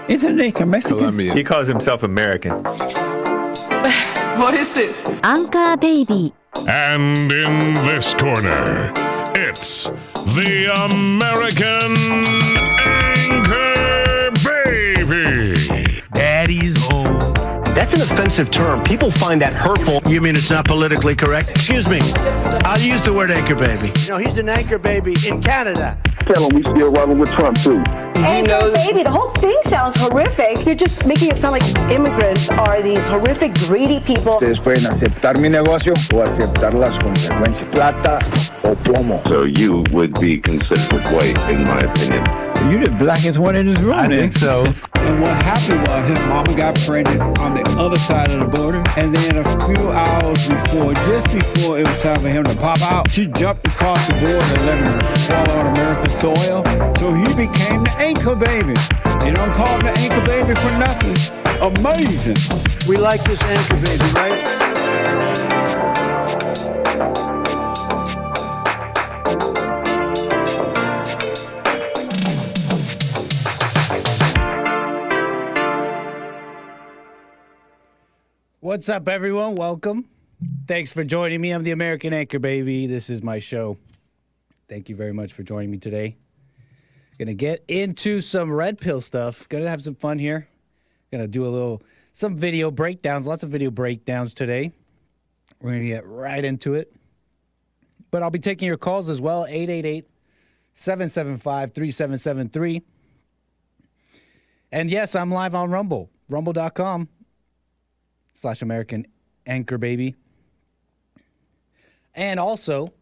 Isn't he Mexican? Colombian. He calls himself American. What is this? Anchor Baby. And in this corner, it's the American Anchor Baby. Daddy's home. That's an offensive term. People find that hurtful. You mean it's not politically correct? Excuse me. I'll use the word anchor baby. You know, he's an anchor baby in Canada. Tell him we still rolling with Trump, too. Anchor baby, the whole thing sounds horrific. You're just making it sound like immigrants are these horrific, greedy people. Ustedes pueden aceptar mi negocio o aceptar las consecuencias. Plata o plomo. So you would be considered white, in my opinion. You the blackest one in this room. I think so. And what happened was his mama got pregnant on the other side of the border, and then a few hours before, just before it was time for him to pop out, she jumped across the border and let him fall on American soil. So he became the anchor baby. They don't call him the anchor baby for nothing. Amazing. We like this anchor baby, right? What's up, everyone? Welcome. Thanks for joining me. I'm the American Anchor Baby. This is my show. Thank you very much for joining me today. Gonna get into some red pill stuff. Gonna have some fun here. Gonna do some video breakdowns. Lots of video breakdowns today. We're gonna get right into it. But I'll be taking your calls as well. 888-775-3773. And yes, I'm live on Rumble. Rumble.com/American Anchor Baby. And also,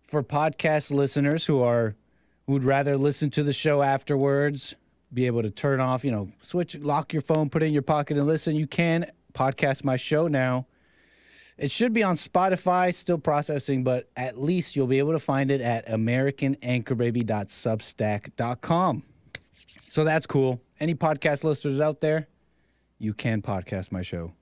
for podcast listeners who'd rather listen to the show afterwards, be able to turn off, lock your phone, put it in your pocket and listen, you can podcast my show now. It should be on Spotify, still processing, but at least you'll be able to find it at americananchorbaby.substack.com. So that's cool. Any podcast listeners out there, you can podcast my show.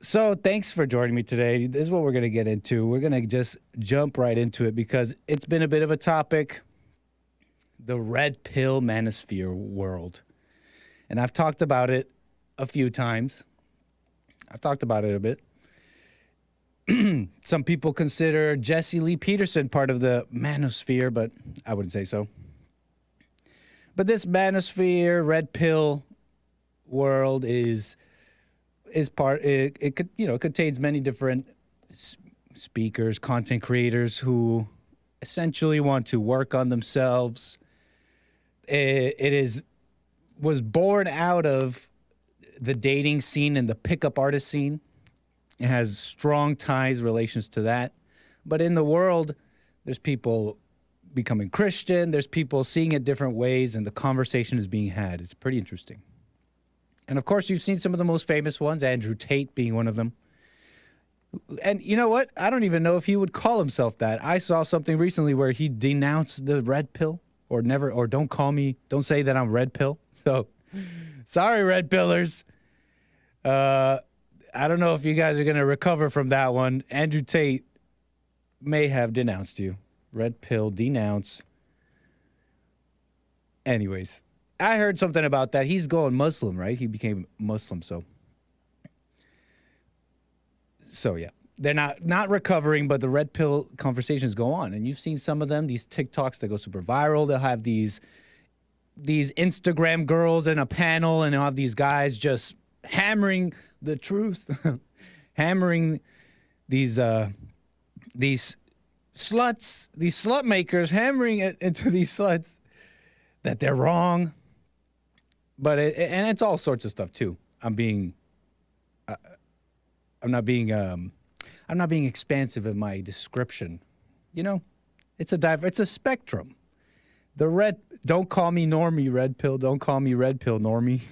So thanks for joining me today. This is what we're going to get into. We're going to just jump right into it because it's been a bit of a topic, the red pill manosphere world. And I've talked about it a few times. I've talked about it a bit. Some people consider Jesse Lee Peterson part of the manosphere, but I wouldn't say so. But this manosphere, red pill world is part. It could, contains many different speakers, content creators who essentially want to work on themselves. Was born out of the dating scene and the pickup artist scene. It has strong relations to that. But in the world, there's people becoming Christian. There's people seeing it different ways, and the conversation is being had. It's pretty interesting. And, of course, you've seen some of the most famous ones, Andrew Tate being one of them. And you know what? I don't even know if he would call himself that. I saw something recently where he denounced the red pill or don't say that I'm red pill. So, sorry, red pillers. I don't know if you guys are going to recover from that one. Andrew Tate may have denounced you. Red pill, denounce. Anyways. I heard something about that. He's going Muslim, right? He became Muslim, so yeah. They're not recovering, but the red pill conversations go on. And you've seen some of them, these TikToks that go super viral. They'll have these Instagram girls in a panel, and they'll have these guys just hammering the truth, hammering these sluts, these slut makers, hammering it into these sluts that they're wrong. But it's all sorts of stuff too. I'm not being expansive in my description. It's a spectrum. Don't call me normie, red pill. Don't call me red pill, normie.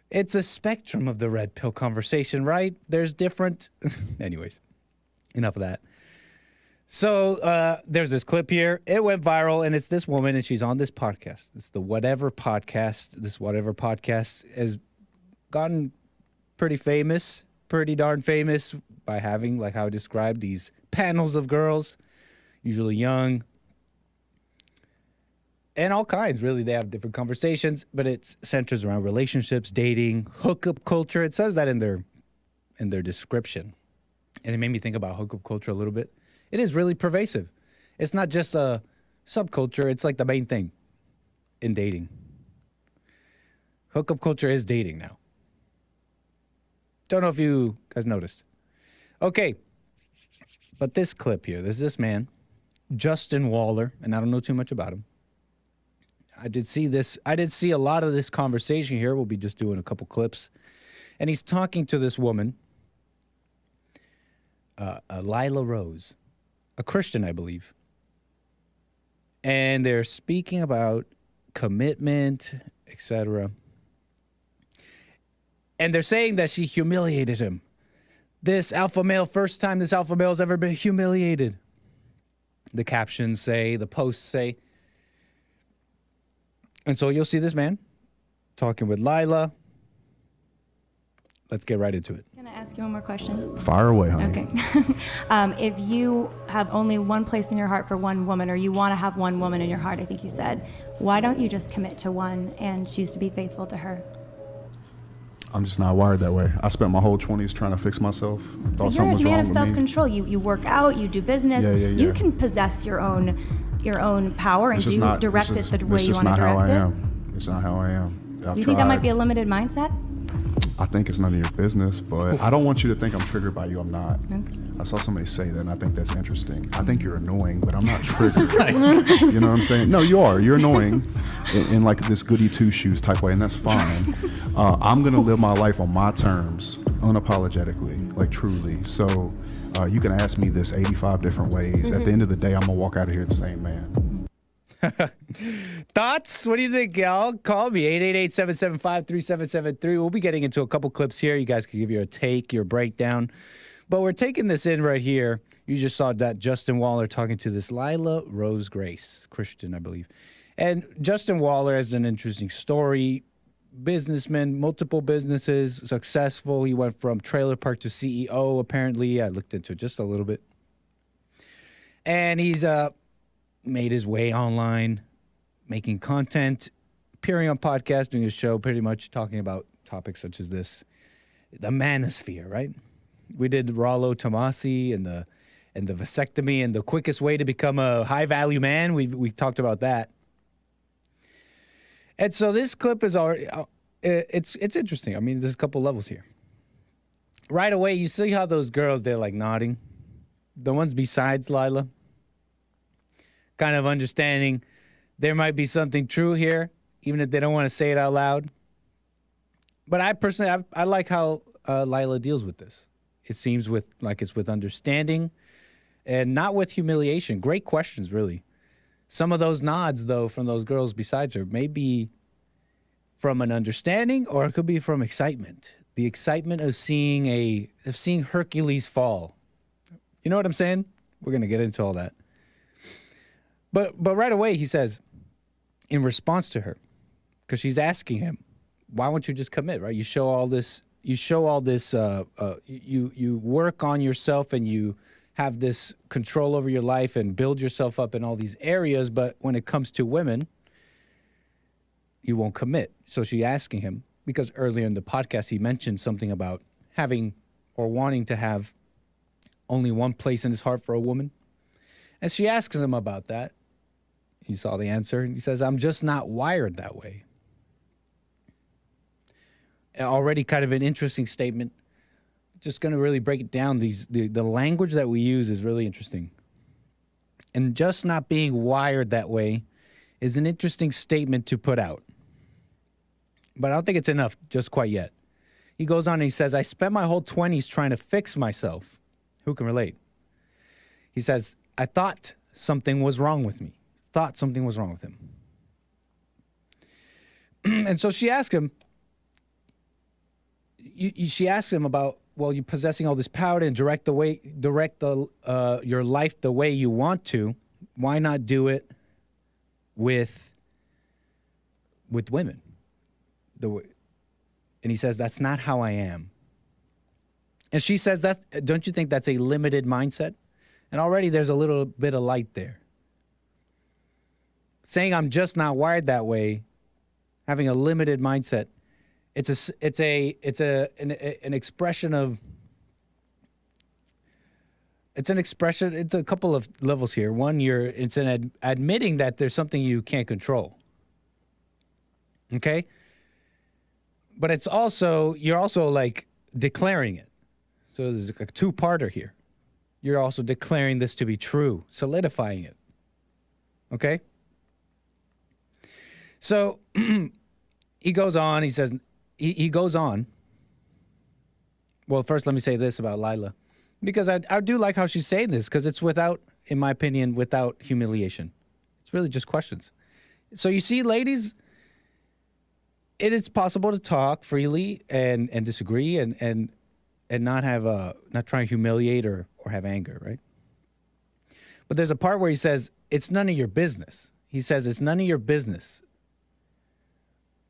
It's a spectrum of the red pill conversation, right? There's different. Anyways, enough of that. So there's this clip here. It went viral, and it's this woman, and she's on this podcast. It's the Whatever Podcast. This Whatever Podcast has gotten pretty darn famous by having, like how I described, these panels of girls, usually young. and all kinds, really. They have different conversations, but it centers around relationships, dating, hookup culture. It says that in their description. And it made me think about hookup culture a little bit. It is really pervasive. It's not just a subculture. It's like the main thing in dating. Hookup culture is dating now. Don't know if you guys noticed. Okay. But this clip here, there's this man, Justin Waller, and I don't know too much about him. I did see a lot of this conversation here. We'll be just doing a couple clips. And he's talking to this woman, Lila Rose, a Christian, I believe. And they're speaking about commitment, etc. And they're saying that she humiliated him. This alpha male, first time this alpha male has ever been humiliated. The captions say, the posts say. And so you'll see this man talking with Lila. Let's get right into it. Can I ask you one more question? Fire away, honey. Okay. If you have only one place in your heart for one woman, or you want to have one woman in your heart, I think you said, why don't you just commit to one and choose to be faithful to her? I'm just not wired that way. I spent my whole 20s trying to fix myself. Thought something was wrong with me. You're a man of self-control. You work out, you do business. Yeah. You can possess your own power and direct it the way you want to direct it. It's just not how I am. It's not how I am. Do you think that might be a limited mindset? I think it's none of your business, but I don't want you to think I'm triggered by you. I'm not. Okay. I saw somebody say that, and I think that's interesting. I think you're annoying, but I'm not triggered. You know what I'm saying? No, you are. You're annoying in like this goody two-shoes type way, and that's fine. I'm going to live my life on my terms, unapologetically, like truly. So you can ask me this 85 different ways. At the end of the day, I'm going to walk out of here the same man. Thoughts? What do you think, y'all? Call me, 888-775-3773. We'll be getting into a couple clips here. You guys can give your take, your breakdown. But we're taking this in right here. You just saw that Justin Waller talking to this Lila Rose Grace, Christian, I believe. And Justin Waller has an interesting story. Businessman, multiple businesses, successful. He went from trailer park to CEO, apparently. I looked into it just a little bit. And he's made his way online, making content, appearing on podcasts, doing a show, pretty much talking about topics such as this, the manosphere, right? We did Rollo Tomasi and the vasectomy and the quickest way to become a high value man. We talked about that. And so this clip is already it's interesting. I mean, there's a couple levels here. Right away, you see how those girls, they're like nodding. The ones besides Lila, kind of understanding there might be something true here, even if they don't want to say it out loud. But I personally, I like how Lila deals with this. It seems like it's with understanding and not with humiliation. Great questions, really. Some of those nods, though, from those girls besides her may be from an understanding, or it could be from excitement. The excitement of seeing Hercules fall. You know what I'm saying? We're gonna get into all that. But right away he says, in response to her, because she's asking him, why won't you just commit, right? You show all this, you work on yourself and you have this control over your life and build yourself up in all these areas, but when it comes to women, you won't commit. So she's asking him, because earlier in the podcast he mentioned something about having or wanting to have only one place in his heart for a woman. And she asks him about that. You saw the answer. He says, I'm just not wired that way. Already kind of an interesting statement. Just going to really break it down. The language that we use is really interesting. And just not being wired that way is an interesting statement to put out. But I don't think it's enough just quite yet. He goes on and he says, I spent my whole 20s trying to fix myself. Who can relate? He says, I thought something was wrong with me. Thought something was wrong with him. And so she asked him, she asked him about, well, you're possessing all this power and direct your life the way you want to. Why not do it with women? And he says, that's not how I am. And she says, don't you think that's a limited mindset? And already there's a little bit of light there. saying I'm just not wired that way, having a limited mindset. It's an expression of. It's an expression. It's a couple of levels here. One, it's an admitting that there's something you can't control. Okay. But it's also, you're also like declaring it. So there's a two-parter here. You're also declaring this to be true, solidifying it. Okay? So he goes on, he says, he goes on. Well, first let me say this about Lila. Because I do like how she's saying this, because it's without, in my opinion, without humiliation. It's really just questions. So you see, ladies, it is possible to talk freely and disagree and not have not try and humiliate or have anger, right? But there's a part where he says, it's none of your business. He says, it's none of your business.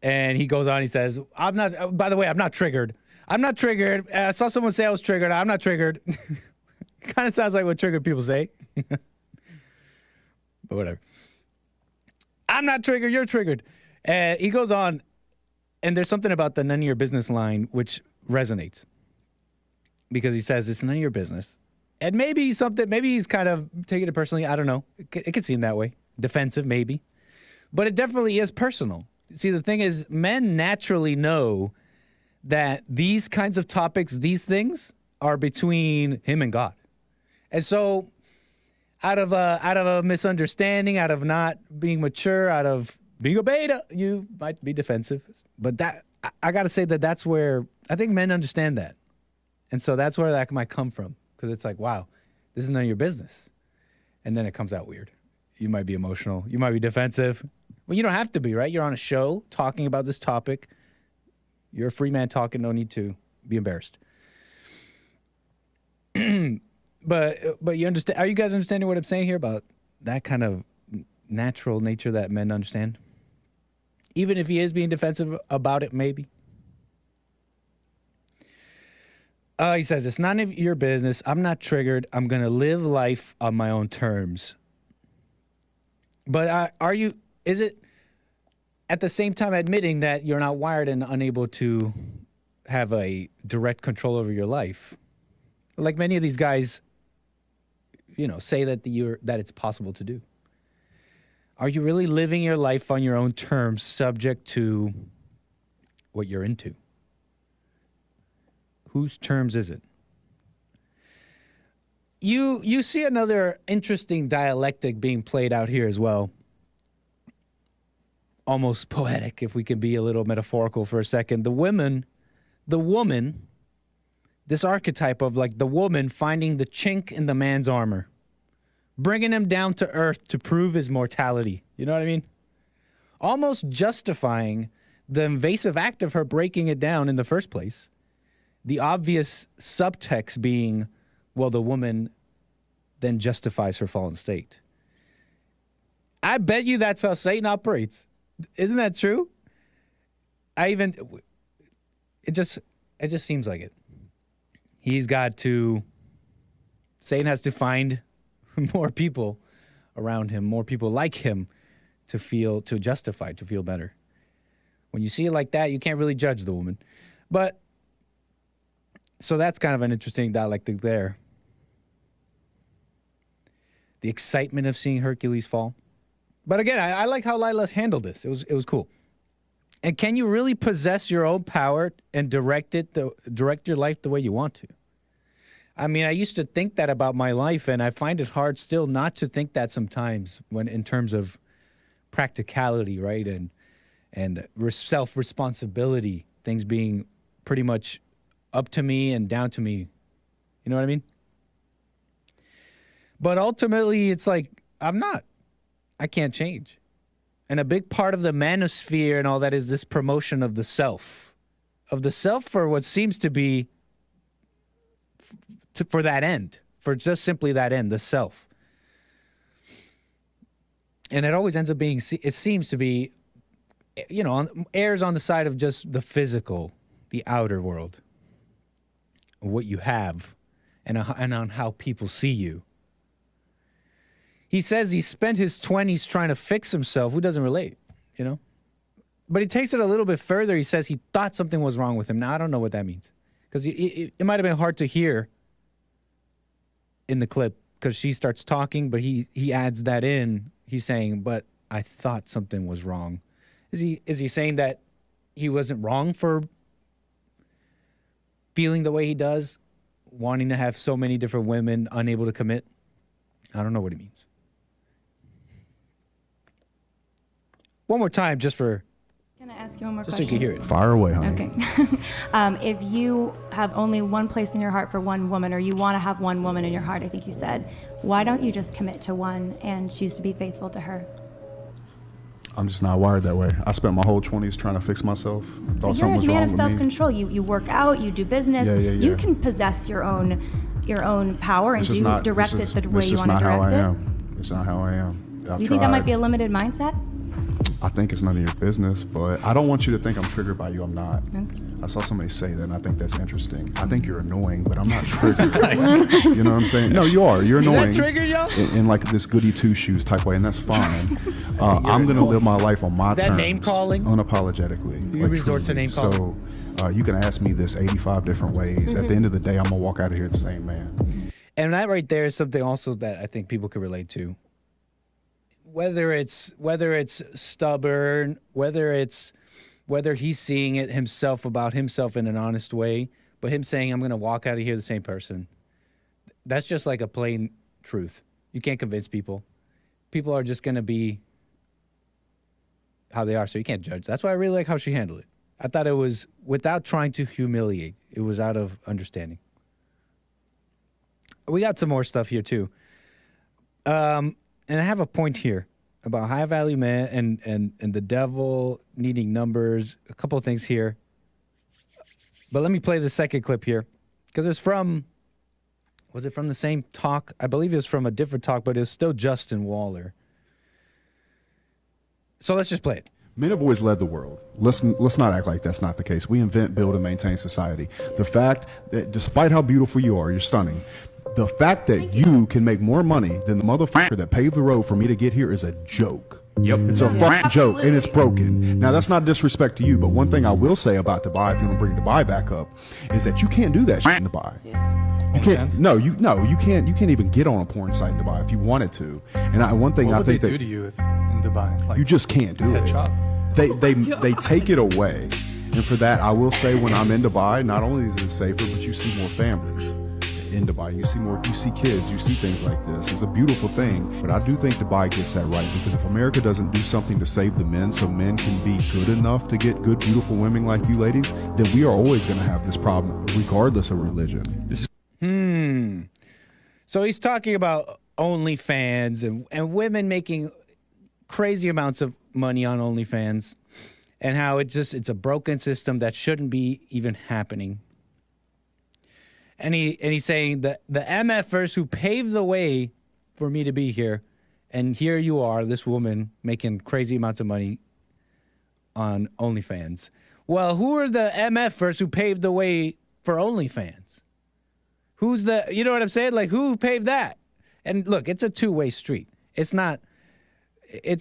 And he goes on, he says, I'm not, by the way, I'm not triggered. I'm not triggered. I saw someone say I was triggered. I'm not triggered. Kind of sounds like what triggered people say. But whatever. I'm not triggered. You're triggered. And he goes on, and there's something about the none of your business line which resonates. Because he says, it's none of your business. And maybe he's kind of taking it personally. I don't know. It could seem that way. Defensive, maybe. But it definitely is personal. See, the thing is, men naturally know that these kinds of topics, these things, are between him and God. And so, out of a misunderstanding, out of not being mature, out of being a beta, you might be defensive. But that, I got to say that's where, I think men understand that. And so that's where that might come from. Because it's like, wow, this is none of your business. And then it comes out weird. You might be emotional. You might be defensive. Well, you don't have to be, right? You're on a show talking about this topic. You're a free man talking. No need to be embarrassed. But you understand? Are you guys understanding what I'm saying here about that kind of natural nature that men understand? Even if he is being defensive about it, maybe. He says, it's none of your business. I'm not triggered. I'm going to live life on my own terms. But is it at the same time admitting that you're not wired and unable to have a direct control over your life? Like many of these guys, say that that it's possible to do. Are you really living your life on your own terms, subject to what you're into? Whose terms is it? You see another interesting dialectic being played out here as well. Almost poetic, if we can be a little metaphorical for a second. The woman, this archetype of like the woman finding the chink in the man's armor, bringing him down to earth to prove his mortality. You know what I mean? Almost justifying the invasive act of her breaking it down in the first place. The obvious subtext being, well, the woman then justifies her fallen state. I bet you that's how Satan operates. Isn't that true? It just seems like it. Satan has to find more people around him, more people like him to feel better. When you see it like that, you can't really judge the woman. But so that's kind of an interesting dialectic there. The excitement of seeing Hercules fall. But again, I like how Lila's handled this. It was cool. And can you really possess your own power and direct your life the way you want to? I mean, I used to think that about my life, and I find it hard still not to think that sometimes when in terms of practicality, right? And self-responsibility, things being pretty much up to me and down to me. You know what I mean? But ultimately, it's like, I can't change. And a big part of the manosphere and all that is this promotion of the self. Of the self for what seems to be, for that end. For just simply that end, the self. And it always ends up being, it seems to be, errs on the side of just the physical, the outer world. What you have, and on how people see you. He says he spent his 20s trying to fix himself. Who doesn't relate, you know? But he takes it a little bit further. He says he thought something was wrong with him. Now, I don't know what that means. Because it might have been hard to hear in the clip because she starts talking, but he adds that in. He's saying, but I thought something was wrong. Is he saying that he wasn't wrong for feeling the way he does, wanting to have so many different women, unable to commit? I don't know what he means. One more time, just for... Can I ask you one more just question? so you can hear it. Fire away, honey. Okay. If you have only one place in your heart for one woman, or you want to have one woman in your heart, I think you said, why don't you just commit to one and choose to be faithful to her? I'm just not wired that way. I spent my whole 20s trying to fix myself. Thought something was You're a man wrong of with me. self-control. You work out, you do business. Yeah. You can possess your own power and direct it the way you want to direct it. It's not how I am. You think that might be a limited mindset? I think it's none of your business, but I don't want you to think I'm triggered by you. I'm not. Okay. I saw somebody say that, and I think that's interesting. I think you're annoying, but I'm not triggered. You know what I'm saying? No, you are. You're annoying. Is that trigger, y'all? In like this goody two-shoes type way, and that's fine. I'm going to live my life on my terms. Is that name calling? Unapologetically. You resort to name calling? So you can ask me this 85 different ways. At the end of the day, I'm going to walk out of here the same man. And that right there is something also that I think people can relate to. Whether it's stubborn, whether he's seeing it himself about himself in an honest way, but him saying, I'm going to walk out of here the same person. That's just like a plain truth. You can't convince people. People are just going to be how they are, so you can't judge. That's why I really like how she handled it. I thought it was without trying to humiliate. It was out of understanding. We got some more stuff here, too. And I have a point here about high-value men and the devil needing numbers, a couple of things here. But let me play the second clip here, because it's from, was it from the same talk? I believe it was from a different talk, but it was still Justin Waller. So let's just play it. Men have always led the world. Let's not act like that's not the case. We invent, build, and maintain society. The fact that despite how beautiful you are, you're stunning. The fact that you can make more money than the motherfucker that paved the road for me to get here is a joke. Yep. It's a fucking joke, and it's broken. Now, that's not disrespect to you, but one thing I will say about Dubai, if you want to bring Dubai back up, is that you can't do that shit in Dubai. You can't. No, you can't. You can't even get on a porn site in Dubai if you wanted to. And one thing what I would think they that do to you if in Dubai? Like, you just can't do it. Chops. They take it away, and for that, I will say when I'm in Dubai, not only is it safer, but you see more families in Dubai. You see kids, you see things like this. It's a beautiful thing, but I do think Dubai gets that right, because if America doesn't do something to save the men so men can be good enough to get good, beautiful women like you ladies, then we are always going to have this problem regardless of religion. So he's talking about OnlyFans and women making crazy amounts of money on OnlyFans, and how it's a broken system that shouldn't be even happening. And he's saying that the MFers who paved the way for me to be here, and here you are, this woman making crazy amounts of money on OnlyFans. Well, who are the MFers who paved the way for OnlyFans? You know what I'm saying? Like, who paved that? And look, it's a two-way street. It's a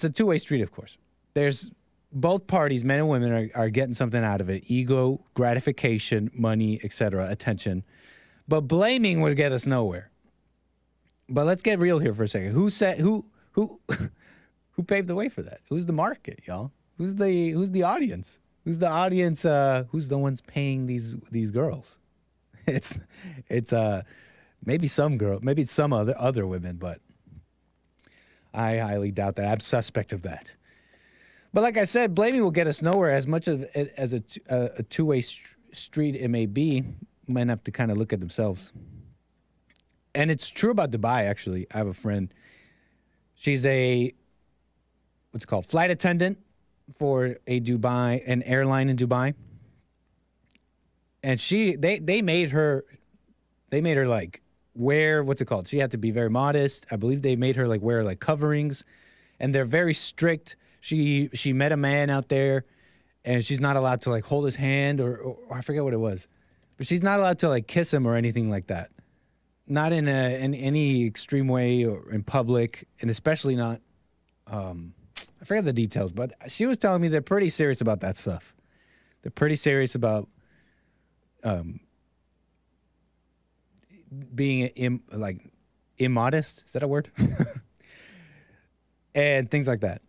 two-way street, of course. There's both parties, men and women, are getting something out of it. Ego, gratification, money, etc., attention. But blaming would get us nowhere. But let's get real here for a second. Who paved the way for that? Who's the market, y'all? Who's the audience? Who's the audience? Who's the ones paying these girls? It's maybe some other women, but I highly doubt that. I'm suspect of that. But like I said, blaming will get us nowhere. As much as a two-way street it may be, men have to kind of look at themselves. And it's true about Dubai, actually. I have a friend. She's flight attendant for an airline in Dubai. And they made her like wear, what's it called? She had to be very modest. I believe they made her like wear like coverings, and they're very strict. She met a man out there, and she's not allowed to like hold his hand or I forget what it was. But she's not allowed to like kiss him or anything like that. not in any extreme way or in public, and especially not. I forget the details, but she was telling me they're pretty serious about that stuff. They're pretty serious about being immodest. Is that a word? And things like that.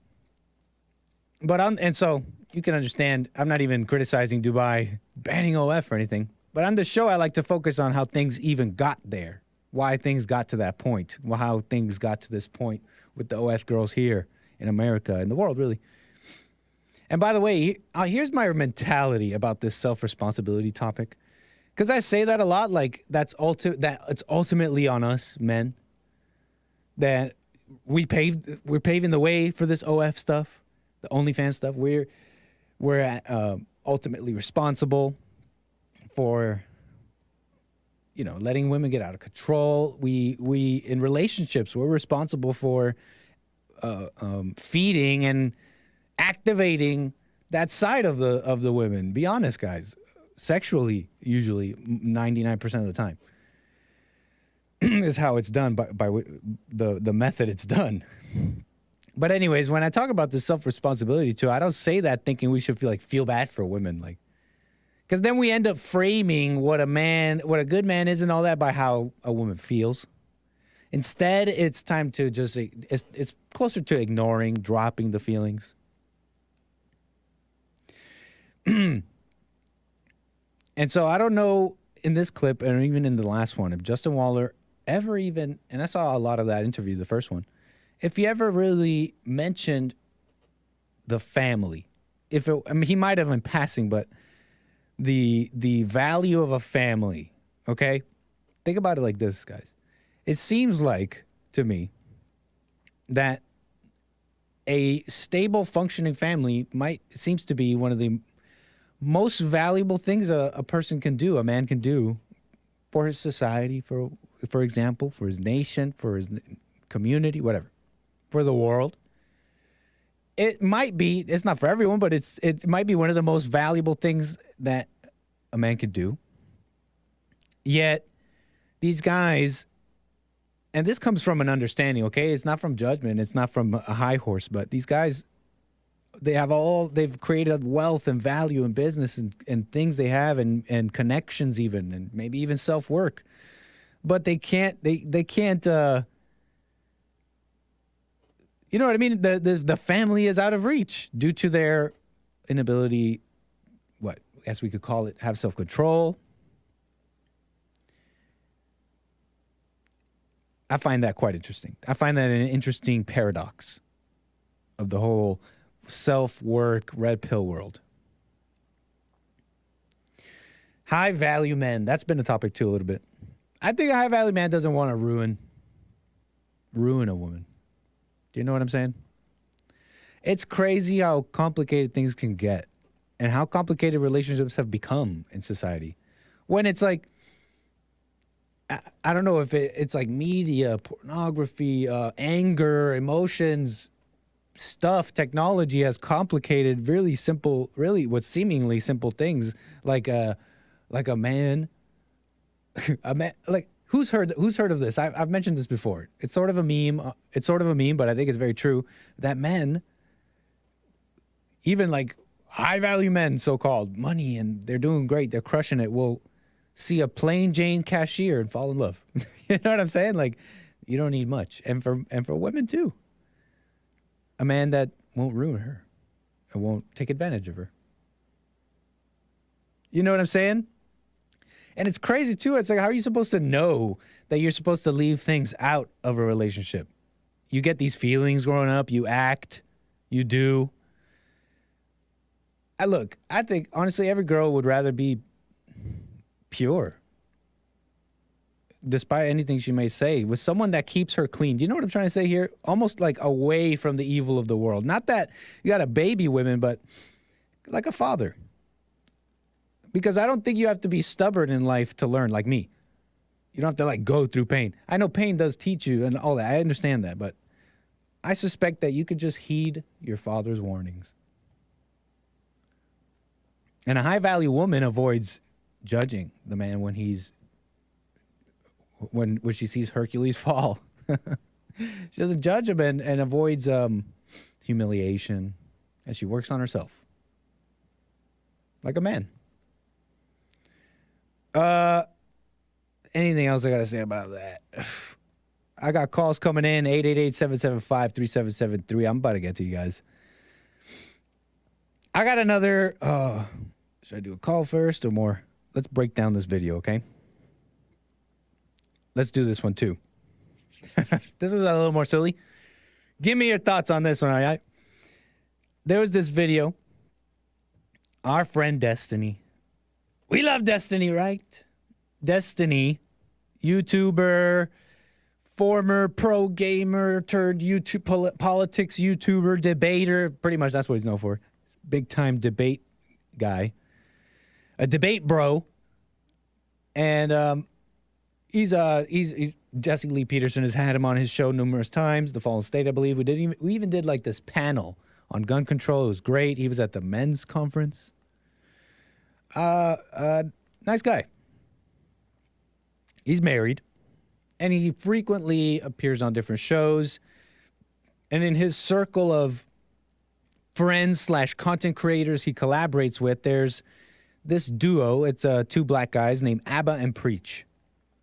But and so you can understand. I'm not even criticizing Dubai banning OF or anything. But on the show, I like to focus on how things even got there, why things got to that point, how things got to this point with the OF girls here in America and the world, really. And by the way, here's my mentality about this self-responsibility topic, because I say that a lot, like that it's ultimately on us men, that we're paving the way for this OF stuff, the OnlyFans stuff. We're ultimately responsible for, letting women get out of control. We in relationships, we're responsible for feeding and activating that side of the women. Be honest, guys. Sexually, usually 99% of the time is how it's done by the method it's done. But anyways, when I talk about the self-responsibility too, I don't say that thinking we should feel bad for women, because then we end up framing what a good man is and all that by how a woman feels. Instead, it's time to just, it's closer to ignoring, dropping the feelings. And so I don't know in this clip, and even in the last one, if Justin Waller ever even, and I saw a lot of that interview, the first one, if he ever really mentioned the family. He might have in passing, but the value of a family, okay? Think about it like this, guys. It seems like, to me, that a stable, functioning family seems to be one of the most valuable things a person can do, a man can do for his society, for example, for his nation, for his community, whatever, for the world. It might be, it's not for everyone, but it might be one of the most valuable things that a man could do. Yet, these guys, and this comes from an understanding, okay? It's not from judgment, it's not from a high horse, but these guys, they've created wealth and value and business and things they have and connections even, and maybe even self-work. But they can't, you know what I mean? The family is out of reach due to their inability, as we could call it, have self-control. I find that quite interesting. I find that an interesting paradox of the whole self-work, red pill world. High-value men. That's been a topic, too, a little bit. I think a high-value man doesn't want to ruin a woman. Do you know what I'm saying? It's crazy how complicated things can get and how complicated relationships have become in society. When it's like, I don't know if it's like media, pornography, anger, emotions, stuff, technology has complicated really what seemingly simple things like a man, like who's heard of this? I've mentioned this before. It's sort of a meme. But I think it's very true that men, even like high value men, so-called, money, and they're doing great, they're crushing it, will see a plain Jane cashier and fall in love. You know what I'm saying? Like, you don't need much. And for women too. A man that won't ruin her and won't take advantage of her. You know what I'm saying? And it's crazy too. It's like, how are you supposed to know that you're supposed to leave things out of a relationship? You get these feelings growing up, you act, you do. I think honestly every girl would rather be pure, despite anything she may say, with someone that keeps her clean. Do you know what I'm trying to say here? Almost like away from the evil of the world. Not that you got to baby women, but like a father. Because I don't think you have to be stubborn in life to learn, like me. You don't have to go through pain. I know pain does teach you and all that. I understand that, but I suspect that you could just heed your father's warnings. And a high-value woman avoids judging the man when he's when she sees Hercules fall. She doesn't judge him and avoids humiliation, and she works on herself like a man. Anything else I gotta say about that? I got calls coming in, 888-775-3773. I'm about to get to you guys. I got another, should I do a call first or more? Let's break down this video, okay? Let's do this one too. This is a little more silly. Give me your thoughts on this one, all right? There was this video. Our friend Destiny. We love Destiny, right? Destiny, YouTuber, former pro gamer turned YouTube politics YouTuber, debater. Pretty much that's what he's known for. Big time debate guy. A debate bro. And he's Jesse Lee Peterson has had him on his show numerous times. The Fallen State, I believe. We even did like this panel on gun control. It was great. He was at the men's conference. Nice guy. He's married, and he frequently appears on different shows. And in his circle of friends / content creators he collaborates with, there's this duo. It's two black guys named Abba and Preach.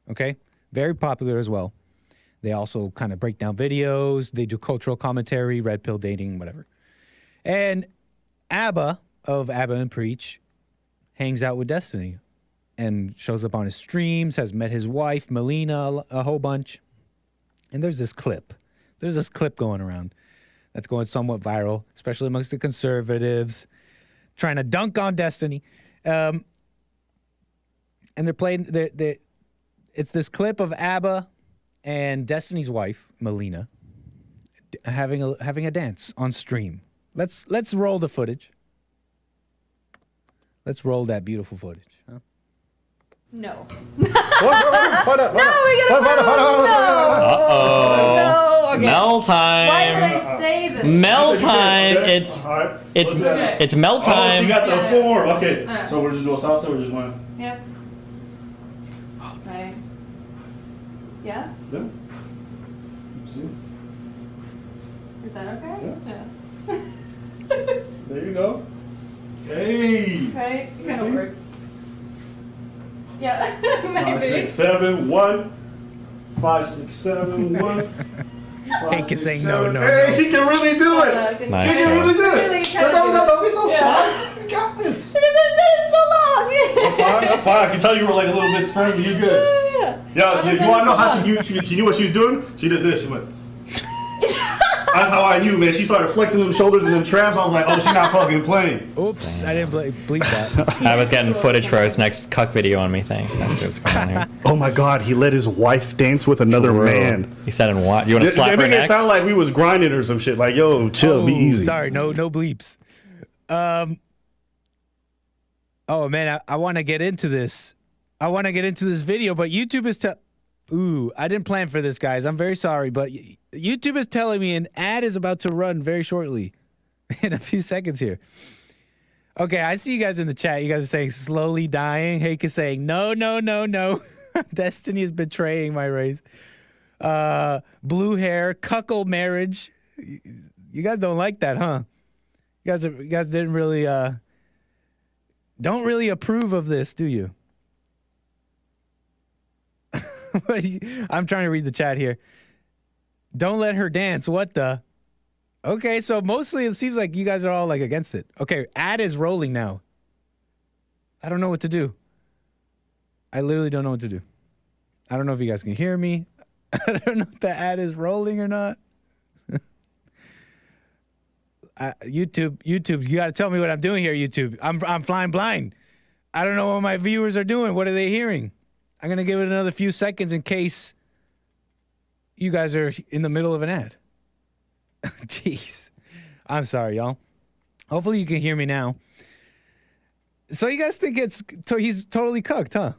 Okay? Very popular as well. They also kind of break down videos. They do cultural commentary, red pill dating, whatever. And Abba of Abba and Preach hangs out with Destiny and shows up on his streams, has met his wife, Melina, a whole bunch. And there's this clip. There's this clip going around that's going somewhat viral, especially amongst the conservatives, trying to dunk on Destiny. And they're playing, it's this clip of Abba and Destiny's wife, Melina, having a dance on stream. Let's roll the footage. Let's roll that beautiful footage. Huh? No. Uh-oh. Okay. Mel time. Why did I say this? Mel time. It's Mel time. Oh, she got the form. Okay. So we're just doing salsa. We're just going. Yep. Right. Yeah. Yeah. See? Is that okay? Yeah. There you go. Hey. Right. It kind of works. Yeah. 5, 6, 7, 1. 5, 6, 7, 1. Hank is saying no. Hey, she can really do it. Nice. She can really do Really it. kinda No, do don't be so shy. You got this. Because I've done it so long. That's fine. That's fine. I can tell you were like a little bit scrambled. You're good. Yeah. You want to know how she knew what she was doing? She did this. She went. That's how I knew, man. She started flexing them shoulders and them traps. I was like, oh, she's not fucking playing. Oops, I didn't bleep that. I was getting footage for his next cuck video on me. Thanks. That's what's going on here. Oh my God, he let his wife dance with another man. He said, "In what? You want to slap her next?" It next?" sound like we was grinding or some shit. Like, yo, chill, be easy. Sorry, no bleeps. Oh man, I want to get into this. I want to get into this video, but YouTube is Ooh, I didn't plan for this, guys. I'm very sorry, but YouTube is telling me an ad is about to run very shortly, in a few seconds here. Okay, I see you guys in the chat. You guys are saying slowly dying. Hake is saying no. Destiny is betraying my race. Blue hair, cuckold marriage. You guys don't like that, huh? You guys didn't really don't really approve of this, do you? I'm trying to read the chat here. Don't let her dance. What the? Okay, so mostly it seems like you guys are all like against it. Okay, ad is rolling now. I don't know what to do. I literally don't know what to do. I don't know if you guys can hear me. I don't know if the ad is rolling or not. YouTube, you got to tell me what I'm doing here, YouTube. I'm flying blind. I don't know what my viewers are doing. What are they hearing? I'm going to give it another few seconds in case you guys are in the middle of an ad. Jeez. I'm sorry, y'all. Hopefully you can hear me now. So you guys think he's totally cucked, huh?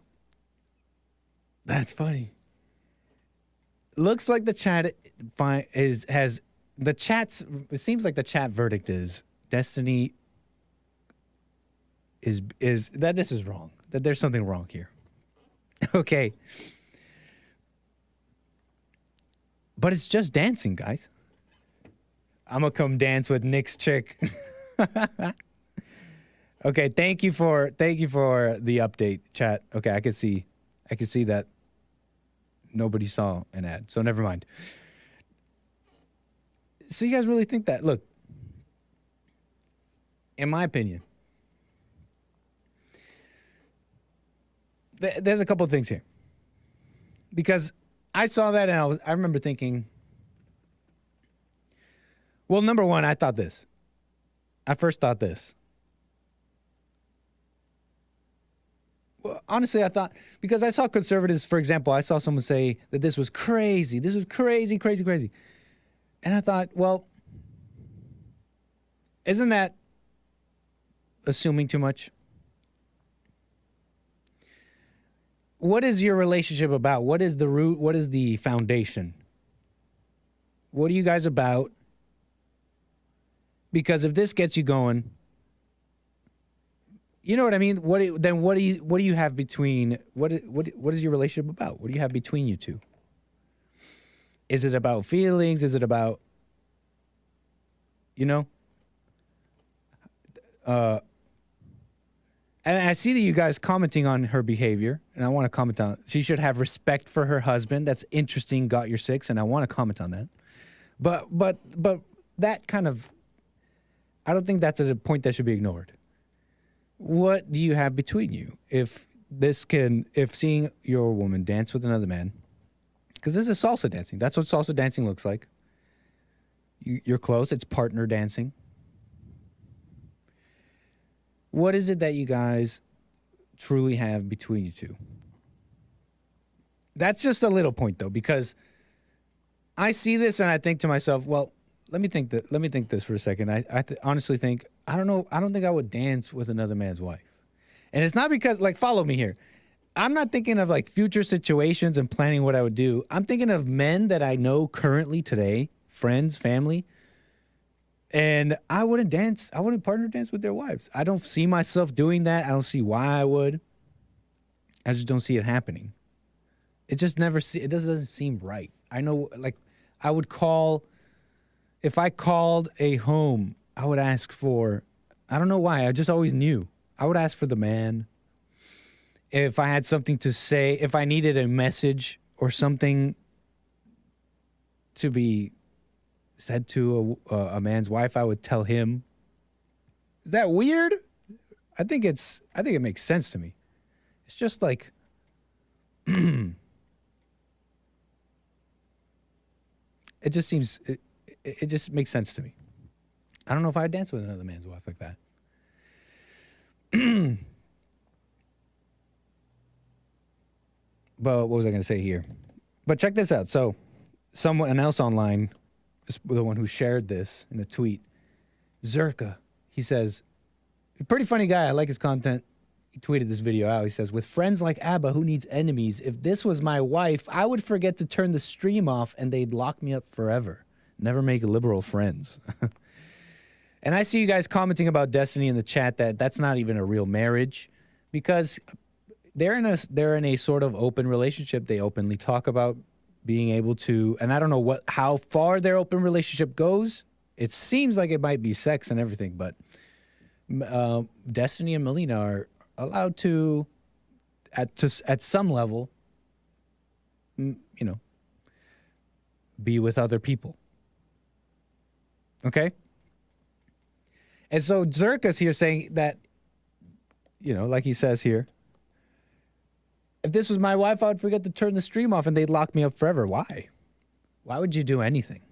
That's funny. Looks like the chat has the chats. It seems like the chat verdict is Destiny is that this is wrong. That there's something wrong here. Okay. But it's just dancing, guys. I'm gonna come dance with Nick's chick. Okay, thank you for the update, chat. Okay, I can see that nobody saw an ad, so never mind. So you guys really think that? Look, in my opinion, there's a couple of things here. Because I saw that and I remember thinking, well, number one, I first thought this. Well, honestly, I thought, because I saw conservatives, for example, I saw someone say that this was crazy. This was crazy, crazy, crazy. And I thought, well, isn't that assuming too much? What is your relationship about? What is the root? What is the foundation? What are you guys about? Because if this gets you going, you know what I mean? What do you have between, what is your relationship about? What do you have between you two? Is it about feelings? Is it about, you know? And I see that you guys commenting on her behavior, and I want to comment on, she should have respect for her husband. That's interesting, got your 6, and I want to comment on that. But that kind of, I don't think that's a point that should be ignored. What do you have between you? If seeing your woman dance with another man, because this is salsa dancing. That's what salsa dancing looks like. You're close. It's partner dancing. What is it that you guys truly have between you two? That's just a little point, though, because I see this and I think to myself, well, let me think this for a second. I honestly think, I don't know. I don't think I would dance with another man's wife. And it's not because, like, follow me here. I'm not thinking of, like, future situations and planning what I would do. I'm thinking of men that I know currently today, friends, family, and I wouldn't partner dance with their wives. I don't see myself doing that. I don't see why I would. I just don't see it happening. It doesn't seem right. I know, like, I would call, if I called a home, I would ask for, I don't know why, I just always knew. I would ask for the man. If I had something to say, if I needed a message or something to be said to a man's wife, I would tell him. Is that weird? I think it makes sense to me. It's just like, it just seems, it just makes sense to me. I don't know if I'd dance with another man's wife like that. But what was I going to say here? But check this out. So someone else online, the one who shared this in a tweet, Zerka, he says, a pretty funny guy. I like his content. He tweeted this video out. He says, with friends like ABBA, who needs enemies? If this was my wife, I would forget to turn the stream off and they'd lock me up forever. Never make liberal friends. And I see you guys commenting about Destiny in the chat that that's not even a real marriage, because they're in a sort of open relationship. They openly talk about being able to, and I don't know how far their open relationship goes. It seems like it might be sex and everything, but Destiny and Melina are allowed to, at some level, you know, be with other people. Okay? And so Zerka's here saying that, you know, like he says here, if this was my wife, I would forget to turn the stream off and they'd lock me up forever. Why? Why would you do anything?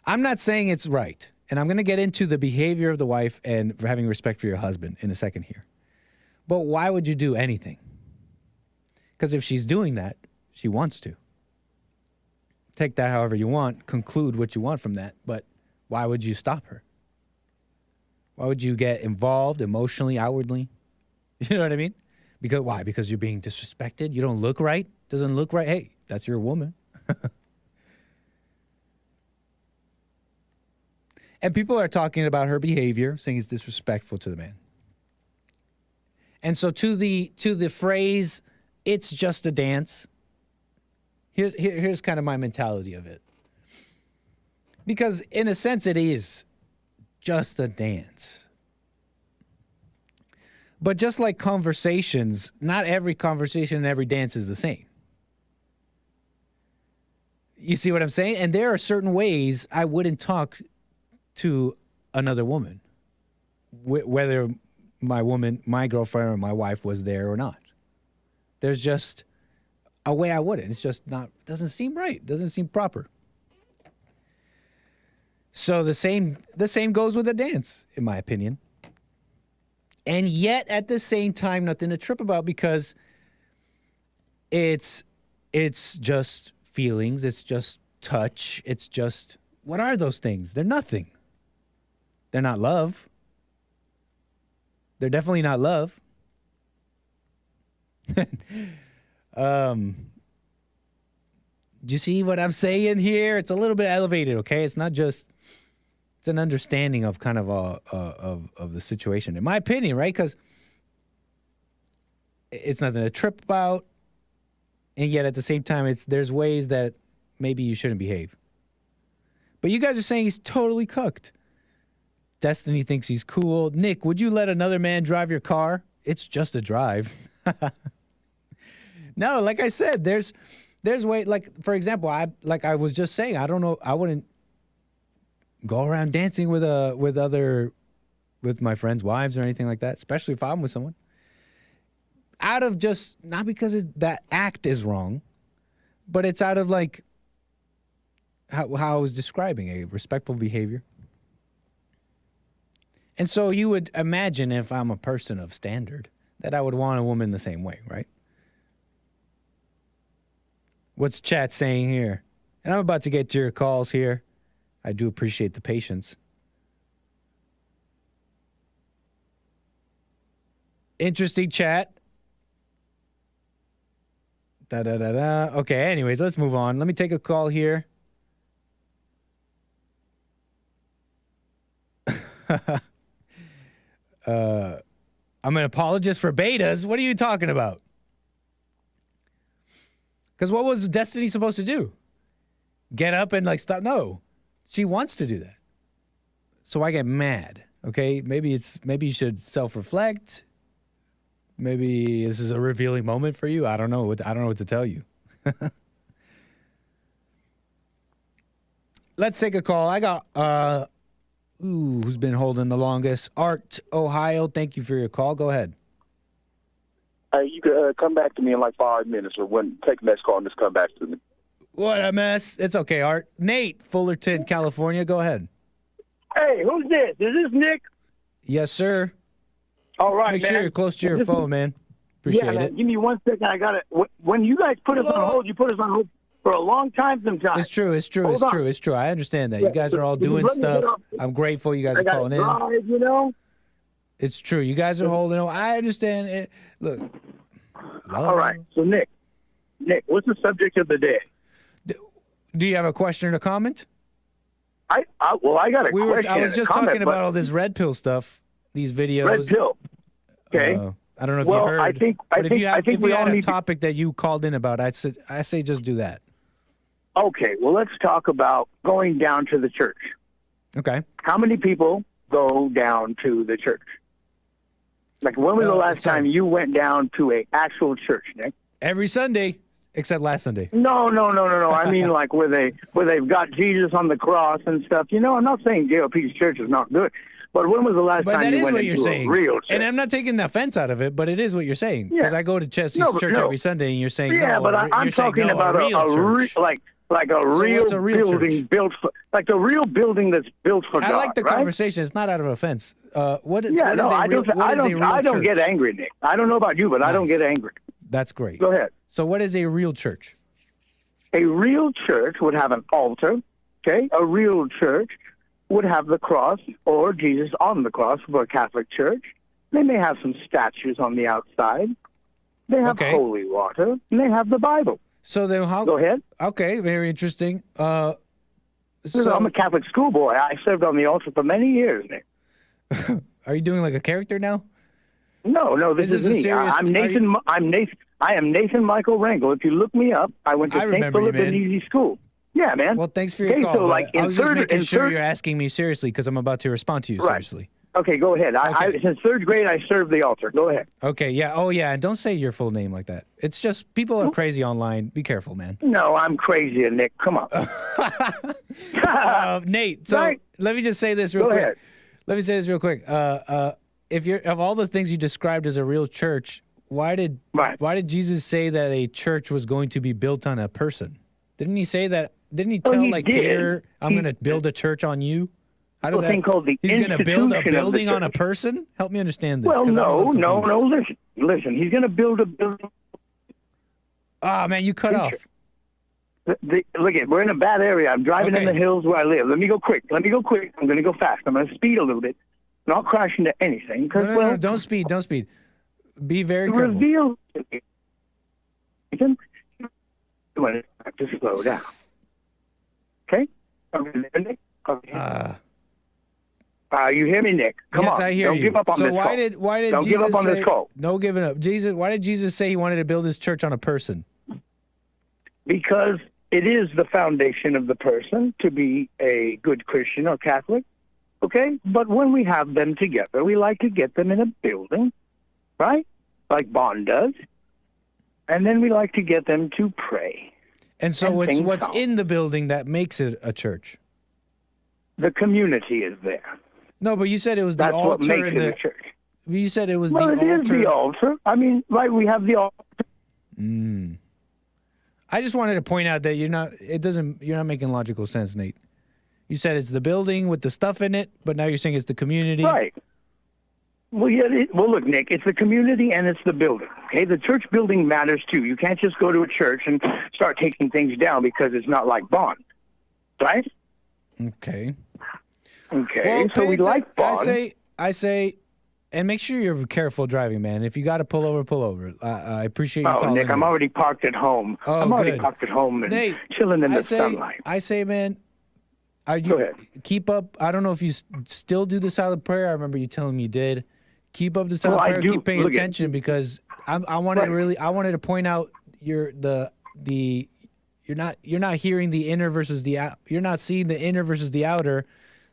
I'm not saying it's right. And I'm going to get into the behavior of the wife and for having respect for your husband in a second here. But why would you do anything? Because if she's doing that, she wants to. Take that however you want, conclude what you want from that, but why would you stop her? Why would you get involved emotionally, outwardly? You know what I mean? Because why? Because you're being disrespected? You don't look right? Doesn't look right? Hey, that's your woman. And people are talking about her behavior, saying it's disrespectful to the man. And so to the phrase, it's just a dance, Here's kind of my mentality of it. Because in a sense, it is just a dance. But just like conversations, not every conversation and every dance is the same. You see what I'm saying? And there are certain ways I wouldn't talk to another woman, whether my girlfriend or my wife was there or not. There's just a way I wouldn't. It's just not, doesn't seem right. Doesn't seem proper. So the same goes with a dance, in my opinion. And yet, at the same time, nothing to trip about, because it's just feelings. It's just touch. It's just, what are those things? They're nothing. They're not love. They're definitely not love. Do you see what I'm saying here? It's a little bit elevated, okay? It's not just, it's an understanding of kind of of the situation, in my opinion, right? Because it's nothing to trip about, and yet at the same time, there's ways that maybe you shouldn't behave. But you guys are saying he's totally cooked. Destiny thinks he's cool. Nick, would you let another man drive your car? It's just a drive. No, like I said, there's way, like, for example, I was just saying, I don't know, I wouldn't go around dancing with my friends' wives or anything like that, especially if I'm with someone. Out of just, not because that act is wrong, but it's out of like how I was describing a respectful behavior. And so you would imagine, if I'm a person of standard, that I would want a woman the same way, right? What's chat saying here? And I'm about to get to your calls here. I do appreciate the patience. Interesting chat. Da-da-da-da. Okay, anyways, let's move on. Let me take a call here. I'm an apologist for betas. What are you talking about? Because what was Destiny supposed to do? Get up and like stop? No, she wants to do that. So I get mad. Okay, maybe you should self-reflect. Maybe this is a revealing moment for you. I don't know what to tell you. Let's take a call. I got who's been holding the longest? Art, Ohio. Thank you for your call. Go ahead. You could come back to me in like 5 minutes, or take the next call and just come back to me. What a mess. It's okay, Art. Nate, Fullerton, California. Go ahead. Hey, who's this? Is this Nick? Yes, sir. All right, Make man. sure you're close to your phone, man. Appreciate man, it. Give me 1 second. I got it. When you guys put us on hold, you put us on hold for a long time sometimes. It's true. I understand that. You guys are all doing stuff. I'm grateful you guys are calling in. Drive, you know? It's true. You guys are holding on. I understand it. Look. All right. So, Nick, what's the subject of the day? Do you have a question or comment? I got a question. I was just talking about all this red pill stuff, these videos. Red pill. Okay. I don't know if you heard. I think if you had a need topic that you called in about, I say just do that. Okay. Well, let's talk about going down to the church. Okay. How many people go down to the church? Like, when was the last time you went down to an actual church, Nick? Every Sunday, except last Sunday. No. I mean, like, where they've got Jesus on the cross and stuff. You know, I'm not saying JLP's church is not good, but when was the last time you went into a real church? And I'm not taking the offense out of it, but it is what you're saying. Because I go to Chelsea's church every Sunday, and you're saying I'm talking about a real church. Like a real building built for, like the real building that's built for God. I like the right? conversation. It's not out of offense. I don't get angry, Nick. I don't know about you, but I don't get angry. That's great. Go ahead. So what is a real church? A real church would have an altar, okay? A real church would have the cross or Jesus on the cross for a Catholic church. They may have some statues on the outside. They have holy water, and they have the Bible. So then how... Go ahead. Okay, very interesting. I'm a Catholic schoolboy. I served on the altar for many years, Nick. Are you doing like a character now? No, this is me. Serious... I'm Nathan. I am Nathan Michael Rangel. If you look me up, I went to St. Philip and Easy School. Yeah, man. Well, thanks for your call. So like I was just making sure you're asking me seriously because I'm about to respond to you seriously. Okay, go ahead. Since third grade, I served the altar. Go ahead. Okay, yeah. Oh, yeah. And don't say your full name like that. It's just people are crazy online. Be careful, man. No, I'm crazy, Nick. Come on. Nate, so let me just say this real quick. Ahead. Let me say this real quick. If you're of all the things you described as a real church, why did Jesus say that a church was going to be built on a person? Didn't he say that? Didn't he tell Peter, I'm going to build a church on you? How does that? Thing called the he's going to build a institution of the building on a church. person? Help me understand this. Well, 'cause I'm a little no. confused. Listen. He's going to build a building. Ah, man, you cut off. Look, we're in a bad area. I'm driving in the hills where I live. Let me go quick. I'm going to go fast. I'm going to speed a little bit, not crash into anything. No, don't speed. Don't speed. Be very careful. Reveal when it's time to slow down. Okay? You hear me, Nick? Come yes, on. I hear Don't you. give up on so this why call. did Don't Jesus give up on say, this call. No giving up. Jesus, why did Jesus say he wanted to build his church on a person? Because it is the foundation of the person to be a good Christian or Catholic, okay? But when we have them together, we like to get them in a building, right? Like Bond does. And then we like to get them to pray. And so it's what's in the building that makes it a church. The community is there. No, but you said it was That's the altar what makes and it the a church. You said it was Well, the it altar. is the altar. I mean, right, we have the altar. I just wanted to point out that you're not making logical sense, Nate. You said it's the building with the stuff in it, but now you're saying it's the community. Right. Well, yeah. Look, Nick, it's the community and it's the building. Okay, the church building matters too. You can't just go to a church and start taking things down because it's not like Bond, right? Okay. Okay. Well, so we like Bond. I say, and make sure you're careful driving, man. If you got to pull over, pull over. I appreciate you calling. Nick, I'm already parked at home. Oh, I'm already good. parked at home and Nate, chilling in the sunlight. I say, man, Go ahead. keep up. I don't know if you still do the silent prayer. I remember you telling me you did. Keep up the silent prayer. Keep paying attention because I wanted to point out you're not hearing the inner versus the you're not seeing the inner versus the outer.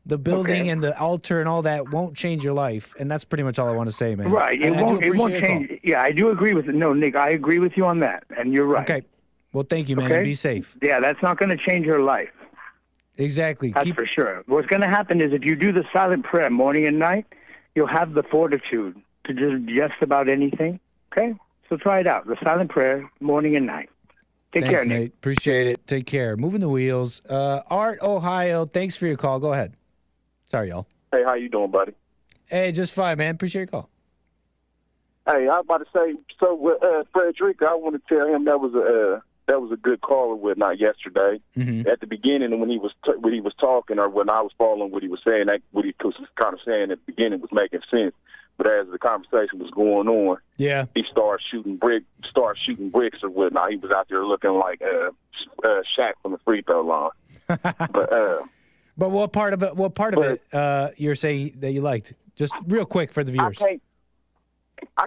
The building and the altar and all that won't change your life, and that's pretty much all I want to say, man. Right. It won't change. Yeah, I do agree with it. No, Nick, I agree with you on that, and you're right. Okay. Well, thank you, man. Okay? And be safe. Yeah, that's not going to change your life. Exactly. That's for sure. What's going to happen is if you do the silent prayer morning and night, you'll have the fortitude to do just about anything. Okay? So try it out. The silent prayer morning and night. Take care, Nick. Nate. Appreciate it. Take care. Moving the wheels. Art, Ohio, thanks for your call. Go ahead. Sorry, y'all. Hey, how you doing, buddy? Hey, just fine, man. Appreciate your call. Hey, I was about to say, so with Frederick, I want to tell him that was a good call or whatnot yesterday. Mm-hmm. At the beginning, when he was talking, or when I was following what he was saying, what he was kind of saying at the beginning was making sense. But as the conversation was going on, he started shooting bricks or whatnot. He was out there looking like Shaq from the free throw line. But what part of it you're saying that you liked? Just real quick for the viewers. I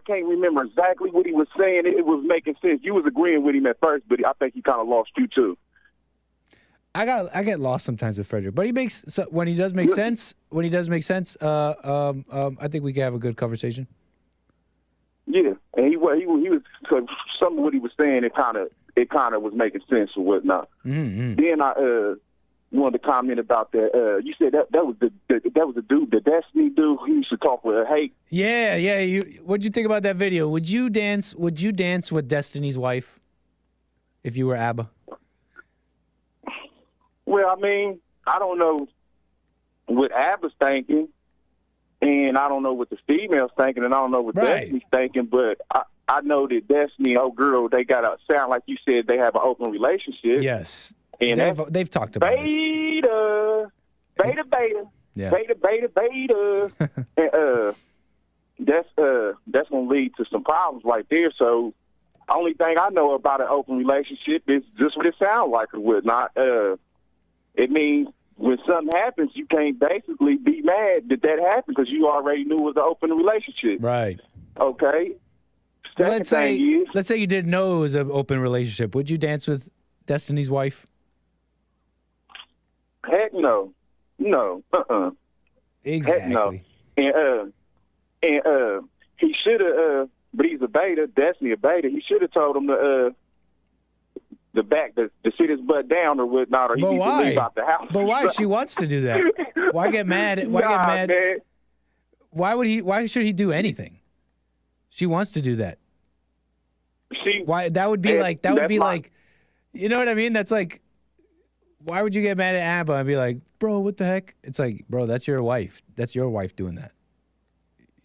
can't remember exactly what he was saying. It was making sense. You was agreeing with him at first, but I think he kind of lost you too. I get lost sometimes with Frederick, but when he does make sense. I think we can have a good conversation. Yeah, and he was so some of what he was saying. It kind of was making sense or whatnot. Mm-hmm. Then I wanted to comment about that. You said that was the dude, the Destiny dude who used to talk with hate. Yeah. What'd you think about that video? Would you dance with Destiny's wife if you were ABBA? Well, I mean, I don't know what ABBA's thinking, and I don't know what the female's thinking, and I don't know what Destiny's thinking, but I know that Destiny, old girl, they got a sound like you said they have an open relationship. Yes. And they've talked about beta. Yeah. Beta. And that's gonna lead to some problems right there. So only thing I know about an open relationship is just what it sounds like or whatnot. It means when something happens, you can't basically be mad that happened because you already knew it was an open relationship. Right. Okay. let's say you didn't know it was an open relationship. Would you dance with Destiny's wife? Heck no. No. Exactly. Heck no. And he should have, but he's a beta, Destiny a beta. He should have told him to sit his butt down or whatnot, or he needs to leave out the house. But why? She wants to do that. Why get mad? Why get mad? Man. Why should he do anything? She wants to do that. That would be like, you know what I mean? That's like, why would you get mad at ABBA and be like, bro, what the heck? It's like, bro, that's your wife. That's your wife doing that.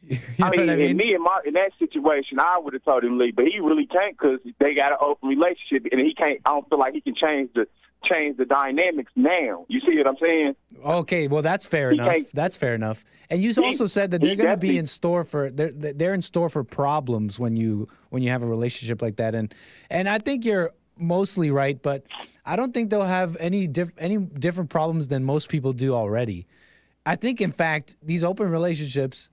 You know what I mean? In that situation, I would have told him to leave, but he really can't because they got an open relationship, and he can't. I don't feel like he can change the dynamics now. You see what I'm saying? Okay, well that's fair enough. That's fair enough. And you also said that they're going to be in store for they're in store for problems when you have a relationship like that, and I think you're mostly right, but I don't think they'll have any different problems than most people do already. I think, in fact, these open relationships,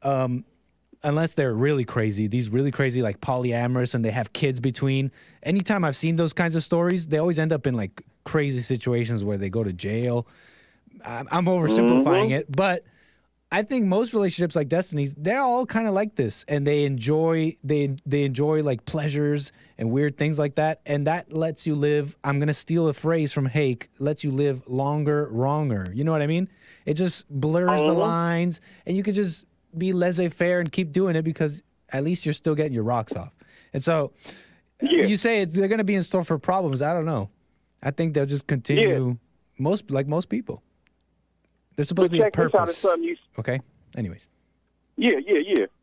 unless they're really crazy, like polyamorous and they have kids between. Anytime I've seen those kinds of stories, they always end up in like crazy situations where they go to jail. I'm oversimplifying it, but I think most relationships like Destiny's, they're all kind of like this, and they enjoy like pleasures and weird things like that, and that lets you live. I'm gonna steal a phrase from Hake. Lets you live longer, wronger. You know what I mean? It just blurs the lines, and you could just be laissez-faire and keep doing it because at least you're still getting your rocks off. And so you say they're going to be in store for problems. I don't know. I think they'll just continue most people. There's supposed to be a purpose. Okay? Anyways. Yeah.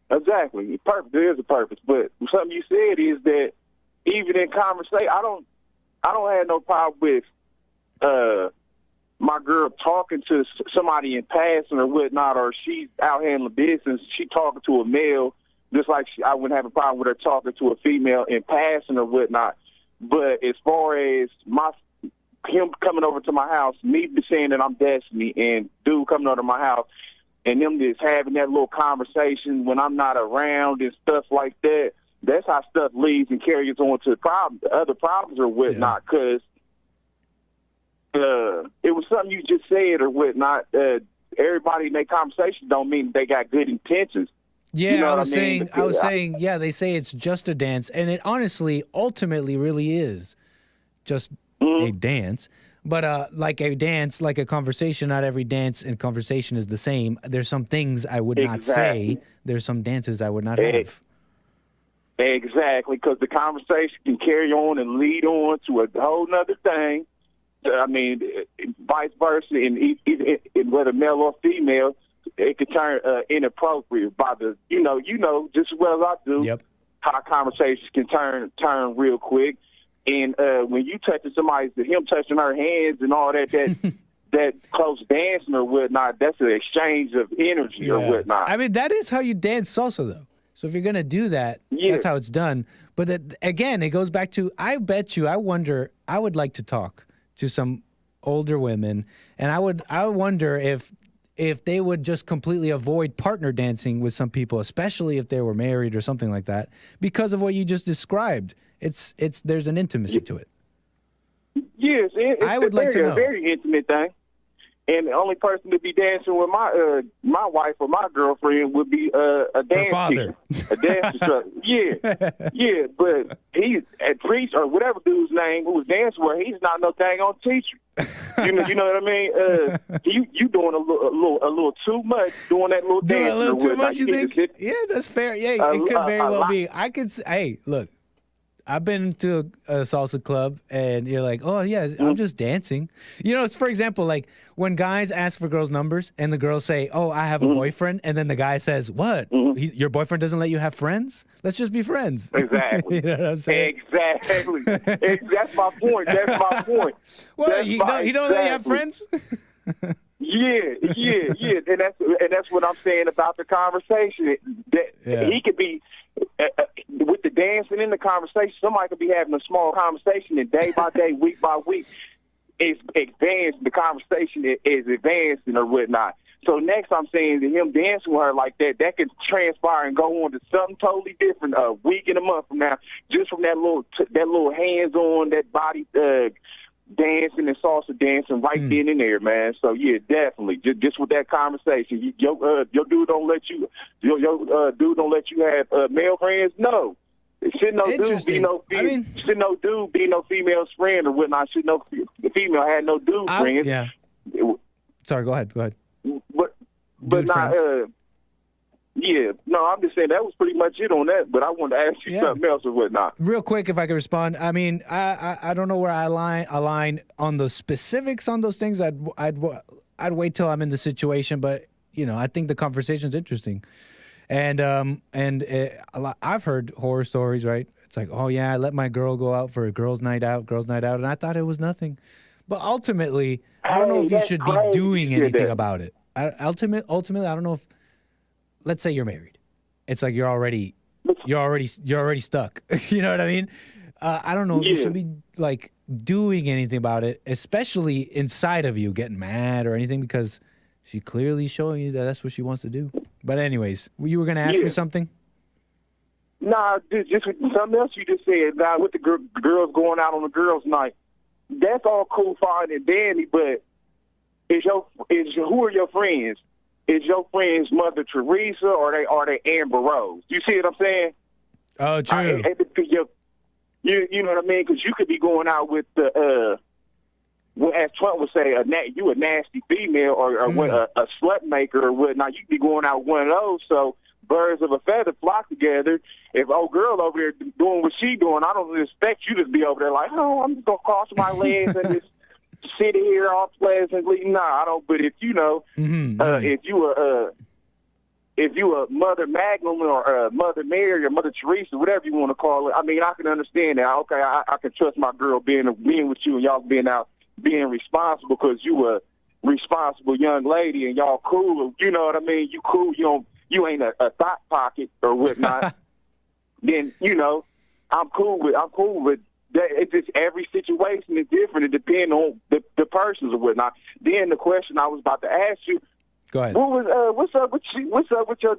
Exactly. There is a purpose. But something you said is that even in conversation, I don't have no problem with my girl talking to somebody in passing or whatnot, or she's out handling business, she talking to a male, just like I wouldn't have a problem with her talking to a female in passing or whatnot. But as far as him coming over to my house, me saying that I'm Destiny, and dude coming over to my house, and them just having that little conversation when I'm not around and stuff like that, that's how stuff leads and carries on to other problems or whatnot, because it was something you just said or whatnot. Everybody in their conversation don't mean they got good intentions. Yeah, you know I was saying, yeah, they say it's just a dance, and it honestly, ultimately, really is just a dance. But like a dance, like a conversation, not every dance and conversation is the same. There's some things I would not say. There's some dances I would not have. Exactly, because the conversation can carry on and lead on to a whole nother thing. I mean, vice versa, in whether male or female, it could turn inappropriate by the, you know, just as well as I do, how conversations can turn real quick. And when you touching somebody, him touching her hands and all that that close dancing or whatnot, that's an exchange of energy or whatnot. I mean, that is how you dance salsa, though. So if you're going to do that, that's how it's done. But again, it goes back to, I wonder, I would like to talk to some older women, and I wonder if they would just completely avoid partner dancing with some people, especially if they were married or something like that, because of what you just described. There's an intimacy to it. Yes, I would like to know. A very intimate thing. And the only person to be dancing with my wife or my girlfriend would be a dance father, a dance instructor. Yeah. But he's a priest or whatever dude's name who was dancing with. He's not no dang on teacher. You know what I mean? You doing a little too much, doing that little dance. A little too much, you think? Yeah, that's fair. Yeah, it could very well be. I could say, hey, look. I've been to a salsa club, and you're like, oh, yeah, I'm just dancing. You know, it's, for example, like when guys ask for girls' numbers and the girls say, oh, I have a boyfriend, and then the guy says, what? Your boyfriend doesn't let you have friends? Let's just be friends. Exactly. You know what I'm saying? Exactly. That's my point. Well, you don't let you have friends? Yeah. And that's what I'm saying about the conversation. He could be with the dancing in the conversation. Somebody could be having a small conversation, and day by day, week by week, it's advanced. The conversation is advancing or whatnot. So next I'm saying that him dancing with her like that could transpire and go on to something totally different a week and a month from now, just from that little hands-on, that body dancing and salsa dancing right then and there, man. So yeah, definitely. Just with that conversation, your dude don't let you have male friends? No. Should no dude be should no dude be no female's friend or whatnot? Should no female had no dude friends? Yeah. Sorry, go ahead. But not yeah. No, I'm just saying that was pretty much it on that. But I wanted to ask you something else or whatnot. Real quick, if I could respond. I mean, I don't know where I align on the specifics on those things. I'd wait till I'm in the situation. But I think the conversation's interesting. And I've heard horror stories, right? It's like, oh yeah, I let my girl go out for a girls' night out, and I thought it was nothing. But ultimately, I don't know if you should be doing anything about it. Ultimately, I don't know if, let's say you're married, it's like you're already stuck. You know what I mean? I don't know if you should be like doing anything about it, especially inside of you, getting mad or anything, because she clearly showing you that that's what she wants to do. But anyways, you were gonna ask me something? Nah, just something else you just said. Now with the girls going out on the girls' night, that's all cool, fine, and dandy. But who are your friends? Is your friends Mother Teresa or they Amber Rose? You see what I'm saying? Oh, true. You know what I mean? Because you could be going out with the as Trump would say, you a nasty female or a slut maker or whatnot. You could be going out with one of those. So birds of a feather flock together. If old girl over there doing what she doing, I don't expect you to be over there like, oh, I'm just gonna cross my legs and just sit here all pleasantly. Nah, I don't. But if if you a Mother Magnum or Mother Mary or Mother Teresa, whatever you want to call it, I mean, I can understand that. Okay, I can trust my girl being with you and y'all being out being responsible because you a responsible young lady and y'all cool. You know what I mean? You cool. You ain't a thought pocket or whatnot. Then I'm cool with that. It's just every situation is different. It depends on the persons or whatnot. Then the question I was about to ask you. Go ahead. What's up with your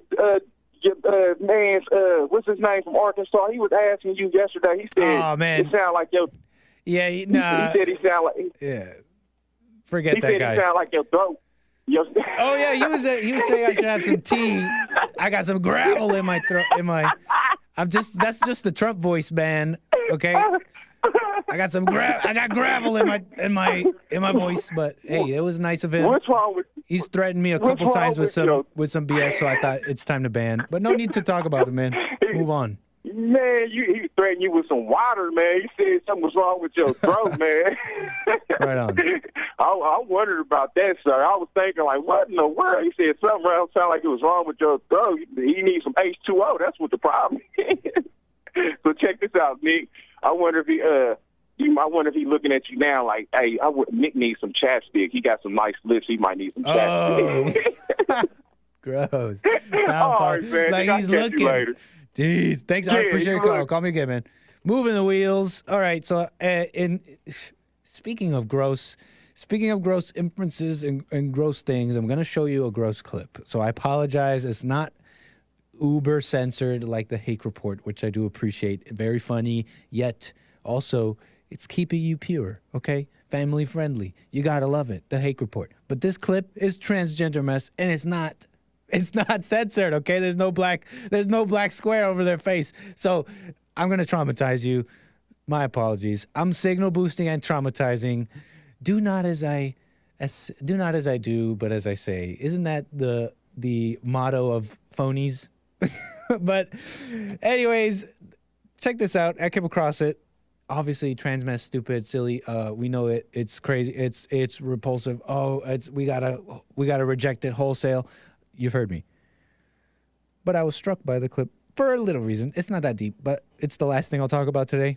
man's what's his name from Arkansas? He was asking you yesterday. He said, "Oh man, it sound like your." Yeah, nah. He said he sound like. Yeah. Forget that guy. He said he sound like your throat. Oh yeah, he was saying I should have some tea. I got some gravel in my throat. That's just the Trump voice, man. Okay. I got gravel in my voice, but hey, it was nice of him. What's wrong with? He's threatened me a couple times with some BS, so I thought it's time to ban. But no need to talk about it, man. Move on. Man, he threatened you with some water, man. He said something was wrong with your throat, man. Right on. I wondered about that, sir. I was thinking, like, what in the world? He said something around sounded like it was wrong with your throat. He needs some H2O. That's what the problem is. So check this out, Nick. I wonder if he looking at you now like, hey, Nick needs some chapstick. He got some nice lips. He might need some chapstick. Oh. Gross. All right, man. Like he's looking. Jeez, thanks. I appreciate your call. Call me again, man. Moving the wheels. All right. So, speaking of gross inferences and gross things, I'm gonna show you a gross clip. So I apologize. It's not uber censored like the Hake Report, which I do appreciate. Very funny, yet also it's keeping you pure. Okay, family friendly. You gotta love it. The Hake Report. But this clip is transgender mess, and it's not censored, okay? There's no black square over their face. So I'm gonna traumatize you. My apologies. I'm signal boosting and traumatizing. Do not as I do, but as I say. Isn't that the motto of phonies? But anyways, check this out. I came across it. Obviously, trans men stupid, silly. We know it. It's crazy. It's repulsive. Oh, we gotta reject it wholesale. You've heard me. But I was struck by the clip for a little reason. It's not that deep, but it's the last thing I'll talk about today.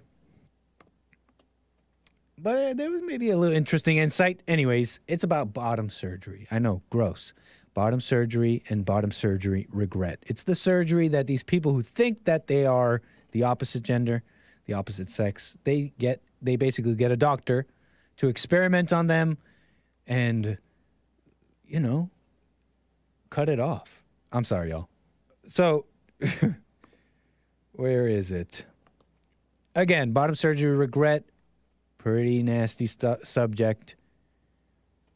But there was maybe a little interesting insight. Anyways, it's about bottom surgery. I know, gross. Bottom surgery and bottom surgery regret. It's the surgery that these people who think that they are the opposite gender, the opposite sex, they basically get a doctor to experiment on them and, cut it off. I'm sorry, y'all. So, where is it? Again, bottom surgery regret. Pretty nasty subject.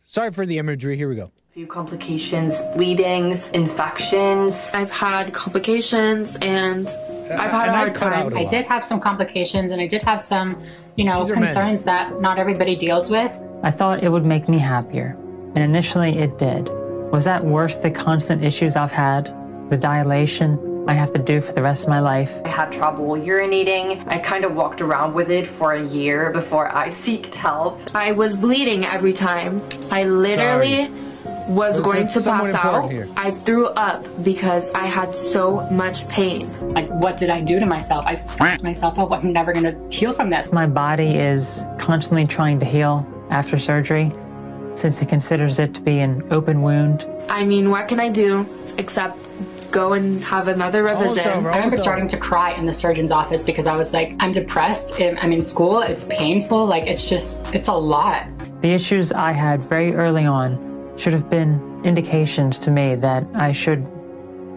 Sorry for the imagery. Here we go. Few complications, bleedings, infections. I've had complications and I've had a hard time. I did have some complications and I did have some, concerns that not everybody deals with. I thought it would make me happier, and initially it did. Was that worth the constant issues I've had? The dilation I have to do for the rest of my life? I had trouble urinating. I kind of walked around with it for a year before I sought help. I was bleeding every time. I literally was going to pass out. I threw up because I had so much pain. Like, what did I do to myself? I f***ed myself up. I'm never gonna heal from this. My body is constantly trying to heal after surgery, since it considers it to be an open wound. I mean, what can I do except go and have another revision? I remember starting to cry in the surgeon's office because I was like, I'm depressed, I'm in school, it's painful, like it's a lot. The issues I had very early on should have been indications to me that I should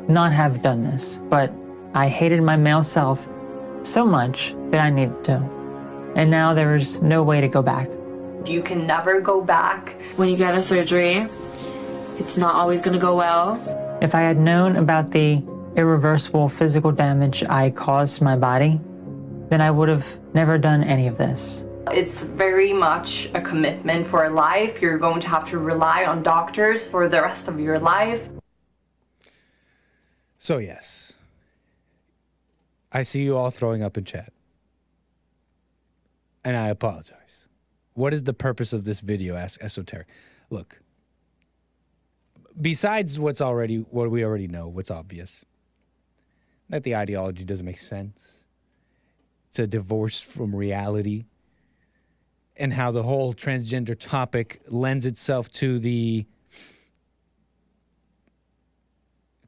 not have done this, but I hated my male self so much that I needed to. And now there is no way to go back. You can never go back. When you get a surgery, it's not always gonna go well. If I had known about the irreversible physical damage I caused my body, then I would have never done any of this. It's very much a commitment for life. You're going to have to rely on doctors for the rest of your life. So yes, I see you all throwing up in chat. And I apologize. What is the purpose of this video? Ask Esoteric. Look, besides what we already know, what's obvious, that the ideology doesn't make sense. It's a divorce from reality. And how the whole transgender topic lends itself to the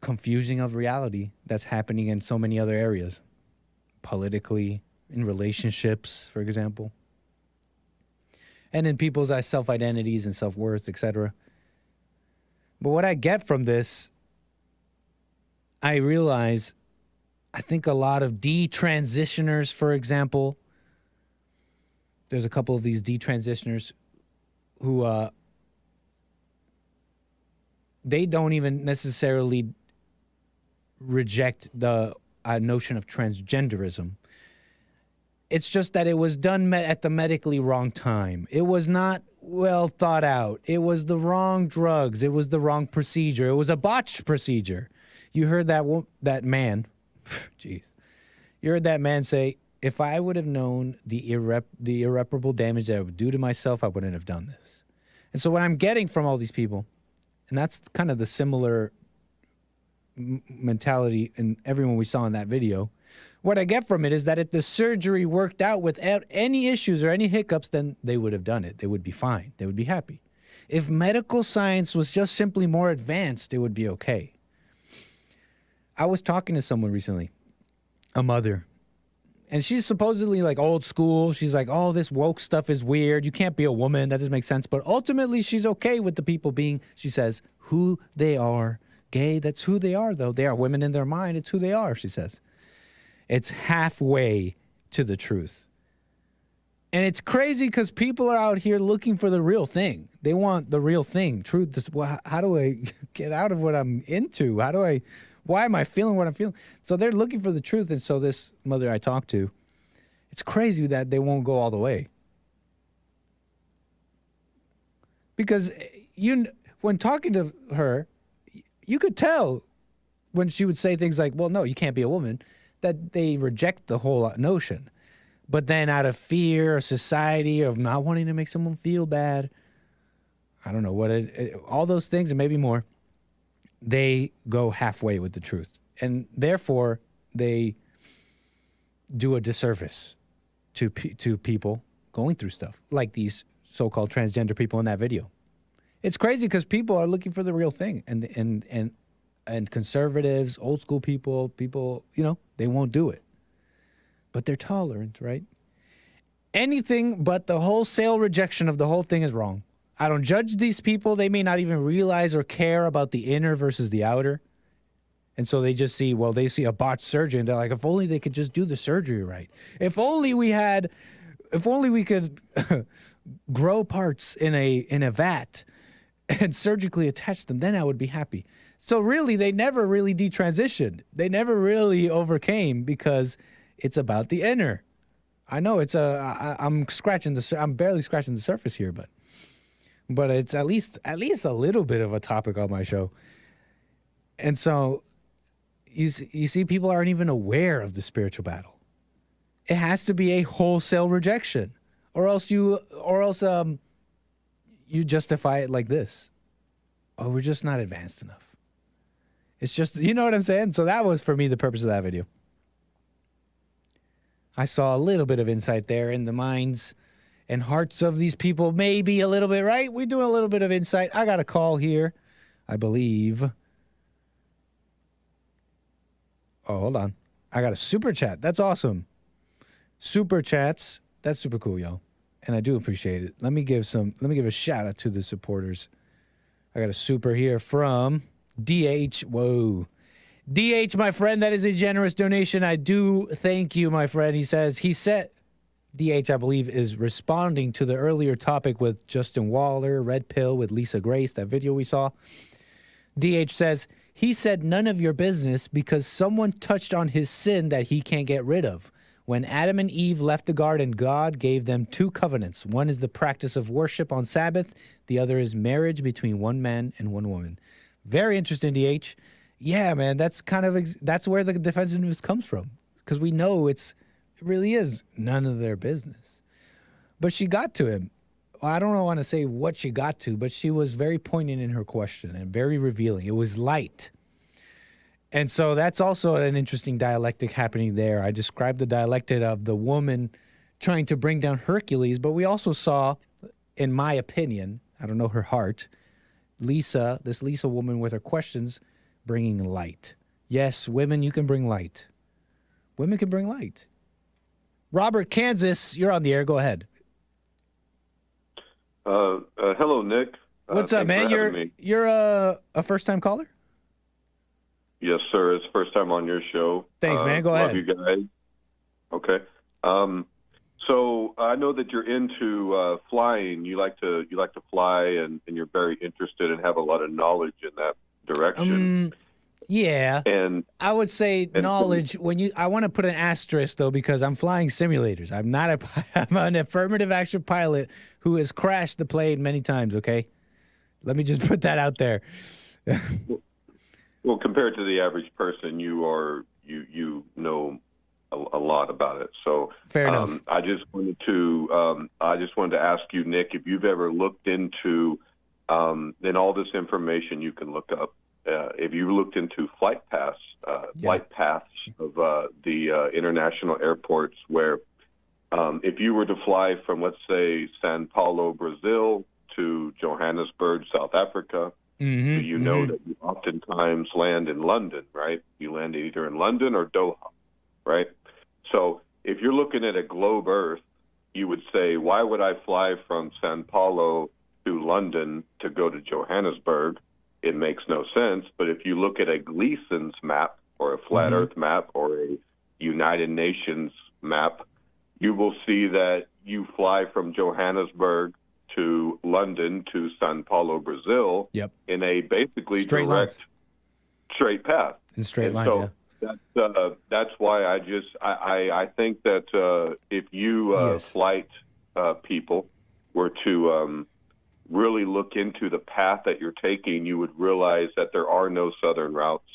confusing of reality that's happening in so many other areas. Politically, in relationships, for example. And in people's self-identities and self-worth, etc. But what I get from this, I realize, I think a lot of detransitioners, for example, there's a couple of these detransitioners who they don't even necessarily reject the notion of transgenderism. It's just that it was done at the medically wrong time. It was not well thought out. It was the wrong drugs. It was the wrong procedure. It was a botched procedure. You heard that man, jeez, you heard that man say, if I would have known the irreparable damage that I would do to myself, I wouldn't have done this. And so what I'm getting from all these people, and that's kind of the similar mentality in everyone we saw in that video, what I get from it is that if the surgery worked out without any issues or any hiccups, then they would have done it. They would be fine. They would be happy. If medical science was just simply more advanced, it would be okay. I was talking to someone recently, a mother, and she's supposedly like old school. She's like, oh, this woke stuff is weird. You can't be a woman. That doesn't make sense. But ultimately, she's okay with the people being, she says, who they are. Gay, that's who they are, though. They are women in their mind. It's who they are, she says. It's halfway to the truth. And it's crazy because people are out here looking for the real thing. They want the real thing. Truth. How do I get out of what I'm into? Why am I feeling what I'm feeling? So they're looking for the truth. And so this mother I talked to, it's crazy that they won't go all the way. Because when talking to her, you could tell when she would say things like, well, no, you can't be a woman, that they reject the whole notion. But then out of fear or society of not wanting to make someone feel bad, I don't know what all those things and maybe more, they go halfway with the truth. And therefore, they do a disservice to people going through stuff like these so-called transgender people in that video. It's crazy because people are looking for the real thing, and conservatives, old school people, they won't do it. But they're tolerant, right? Anything but the wholesale rejection of the whole thing is wrong. I don't judge these people. They may not even realize or care about the inner versus the outer. And so they just see, well, they see a botched surgery and they're like, if only they could just do the surgery right. If only we could grow parts in a vat and surgically attach them, then I would be happy. So really, they never really detransitioned. They never really overcame because it's about the inner. I know I'm barely scratching the surface here, but it's at least a little bit of a topic on my show. And so you see, people aren't even aware of the spiritual battle. It has to be a wholesale rejection, or else you justify it like this. Oh, we're just not advanced enough. It's just, you know what I'm saying? So that was, for me, the purpose of that video. I saw a little bit of insight there in the minds and hearts of these people, maybe a little bit, right? We're doing a little bit of insight. I got a call here, I believe. Oh, hold on. I got a super chat. That's awesome. Super chats. That's super cool, y'all. And I do appreciate it. Let me give a shout out to the supporters. I got a super here from DH. Whoa. DH, my friend, that is a generous donation. I do thank you, my friend. He said, DH, I believe, is responding to the earlier topic with Justin Waller, Red Pill with Lisa Grace, that video we saw. DH says, he said none of your business because someone touched on his sin that he can't get rid of. When Adam and Eve left the garden, God gave them 2 covenants. One is the practice of worship on Sabbath. The other is marriage between one man and one woman. Very interesting, DH. Yeah, man, that's that's where the defensiveness comes from. Because we know it really is none of their business. But she got to him. Well, I don't want to say what she got to, but she was very poignant in her question and very revealing. It was light. And so that's also an interesting dialectic happening there. I described the dialectic of the woman trying to bring down Hercules, but we also saw, in my opinion, I don't know her heart, this Lisa woman with her questions bringing light. Yes, women, you can bring light. Women can bring light. Robert, Kansas, you're on the air. Go ahead. Hello, Nick. What's up, man? You're a first-time caller? Yes, sir. It's the first time on your show. Thanks, man. Go ahead. Love you guys. Okay. So I know that you're into flying. You like to fly, and you're very interested and have a lot of knowledge in that direction. Yeah. And I would say knowledge. I want to put an asterisk though, because I'm flying simulators. I'm an affirmative action pilot who has crashed the plane many times. Okay, let me just put that out there. Well, compared to the average person, you know a lot about it. So fair enough. I just wanted to ask you, Nick, if you've ever looked into then all this information you can look up. If you looked into flight paths of the international airports, where if you were to fly from, let's say, Sao Paulo, Brazil, to Johannesburg, South Africa, you know that you oftentimes land in London, right? You land either in London or Doha, right? So if you're looking at a globe Earth, you would say, why would I fly from Sao Paulo to London to go to Johannesburg? It makes no sense. But if you look at a Gleason's map or a flat Earth map or a United Nations map, you will see that you fly from Johannesburg to London to Sao Paulo, Brazil, in a basically direct straight path. In straight lines, so that's why I think that if you flight people were to really look into the path that you're taking, you would realize that there are no southern routes,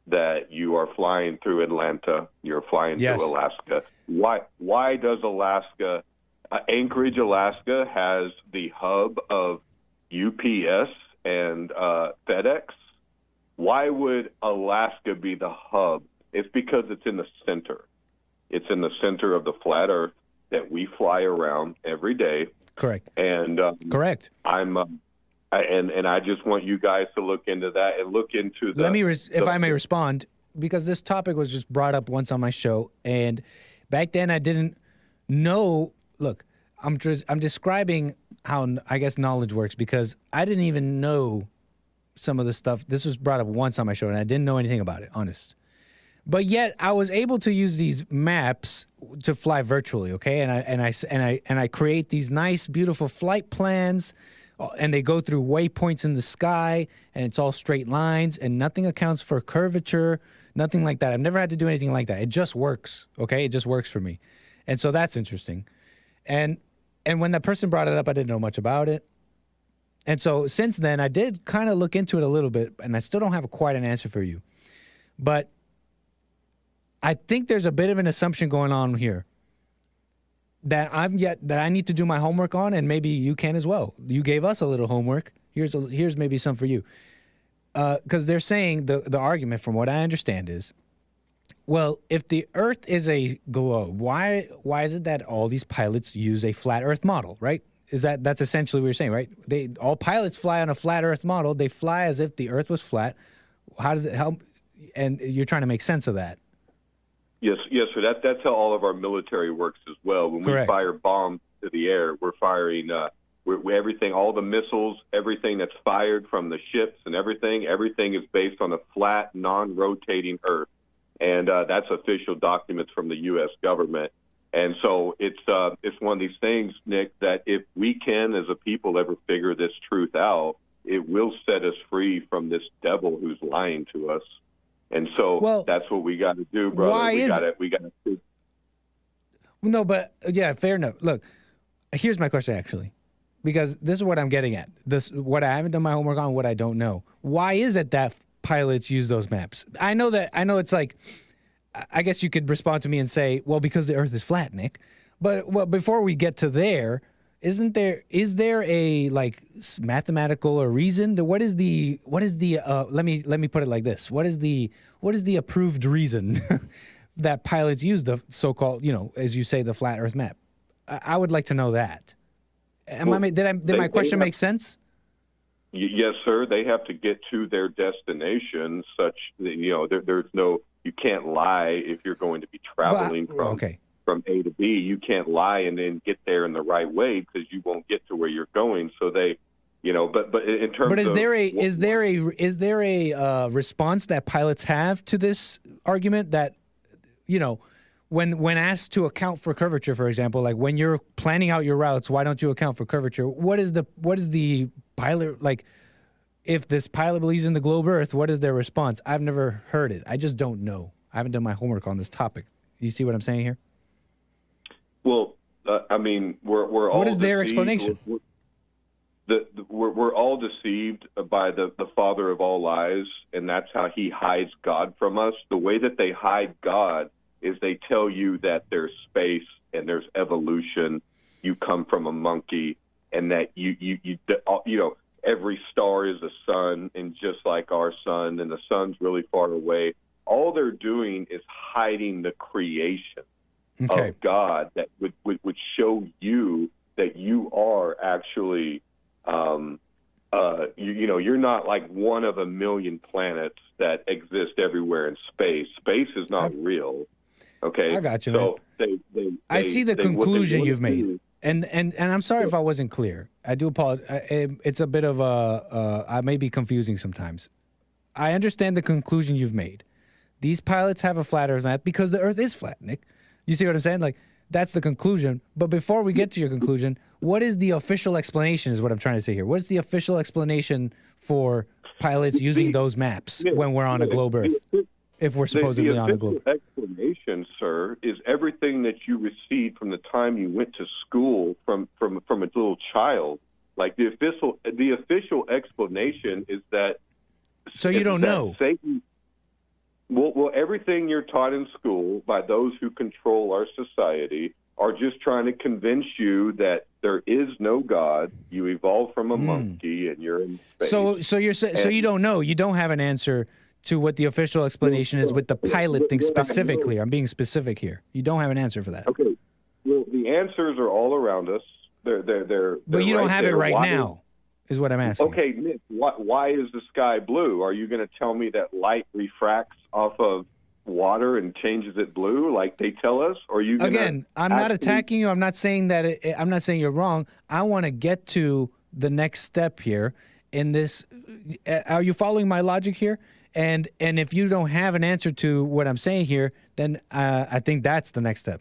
that you are flying through Atlanta, you're flying through Alaska. Why does Alaska, Anchorage, Alaska has the hub of UPS and FedEx? Why would Alaska be the hub? It's because it's in the center. It's in the center of the flat Earth that we fly around every day. Correct. And correct. And I just want you guys to look into that and look into the. Let me, if I may respond, because this topic was just brought up once on my show, and back then I didn't know. Look, I'm describing I guess knowledge works, because I didn't even know some of the stuff. This was brought up once on my show, and I didn't know anything about it, honest. But yet I was able to use these maps to fly virtually, okay? And I create these nice, beautiful flight plans, and they go through waypoints in the sky, and it's all straight lines, and nothing accounts for curvature, nothing like that. I've never had to do anything like that. It just works, okay? It just works for me. And so that's interesting. And when that person brought it up, I didn't know much about it. And so since then, I did kind of look into it a little bit, and I still don't have quite an answer for you. But I think there's a bit of an assumption going on here that I need to do my homework on, and maybe you can as well. You gave us a little homework. Here's maybe some for you. Because they're saying the argument, from what I understand, is, well, if the Earth is a globe, why is it that all these pilots use a flat Earth model, right? That's essentially what you're saying, right? All pilots fly on a flat Earth model. They fly as if the Earth was flat. How does it help? And you're trying to make sense of that. Yes, sir. That's how all of our military works as well. When Correct. we fire bombs to the air, we're firing everything, all the missiles, everything that's fired from the ships and everything is based on a flat, non-rotating Earth. And that's official documents from the U.S. government. And so it's one of these things, Nick, that if we can, as a people, ever figure this truth out, it will set us free from this devil who's lying to us. And so that's what we got to do, brother. Why we got to. No, but yeah, fair enough. Look, here's my question, actually, because this is what I'm getting at. What I haven't done my homework on, what I don't know. Why is it that pilots use those maps? I know it's like, I guess you could respond to me and say, well, because the Earth is flat, Nick. But before we get to there, is there a like mathematical or reason? Let me put it like this. What is the approved reason that pilots use the so-called, as you say, the flat Earth map? I would like to know that. Did my question make sense? Yes, sir. They have to get to their destination such that, there's no, you can't lie if you're going to be traveling from A to B. You can't lie and then get there in the right way, because you won't get to where you're going. So they, but in terms of, is there a response that pilots have to this argument that, when asked to account for curvature, for example, like when you're planning out your routes, why don't you account for curvature? What is the pilot like? If this pilot believes in the globe Earth, what is their response? I've never heard it. I just don't know. I haven't done my homework on this topic. You see what I'm saying here? Well, I mean, we're all. What is their deceived. explanation? We're all deceived by the father of all lies, and that's how he hides God from us. The way that they hide God is they tell you that there's space and there's evolution. You come from a monkey, and that you every star is a sun, and just like our sun, and the sun's really far away. All they're doing is hiding the creation of God that would show you that you are actually, you're not like one of a million planets that exist everywhere in space. Space is not real. Okay, I got you. So I see the conclusion you've made. And I'm sorry if I wasn't clear. I do apologize. It's a bit of I may be confusing sometimes. I understand the conclusion you've made. These pilots have a flat Earth map because the Earth is flat, Nick. You see what I'm saying? Like, that's the conclusion. But before we get to your conclusion, what is the official explanation is what I'm trying to say here. What is the official explanation for pilots using those maps when we're on a globe Earth? If we're supposedly on a globe. The explanation, sir, is everything that you received from the time you went to school from a little child. Like the official explanation is that. So you don't know. Satan. Well, everything you're taught in school by those who control our society are just trying to convince you that there is no God. You evolved from a monkey, and you're in space. So you're so you don't know. You don't have an answer to what the official explanation is with the pilot thing specifically. I'm being specific here. You don't have an answer for that. Okay. Well, the answers are all around us. They're but you don't have it right now, is what I'm asking. Okay, Nick, why is the sky blue? Are you going to tell me that light refracts off of water and changes it blue like they tell us? Or are you Again, I'm not attacking you. I'm not saying that. I'm not saying you're wrong. I want to get to the next step here in this. Are you following my logic here? And if you don't have an answer to what I'm saying here, then I think that's the next step.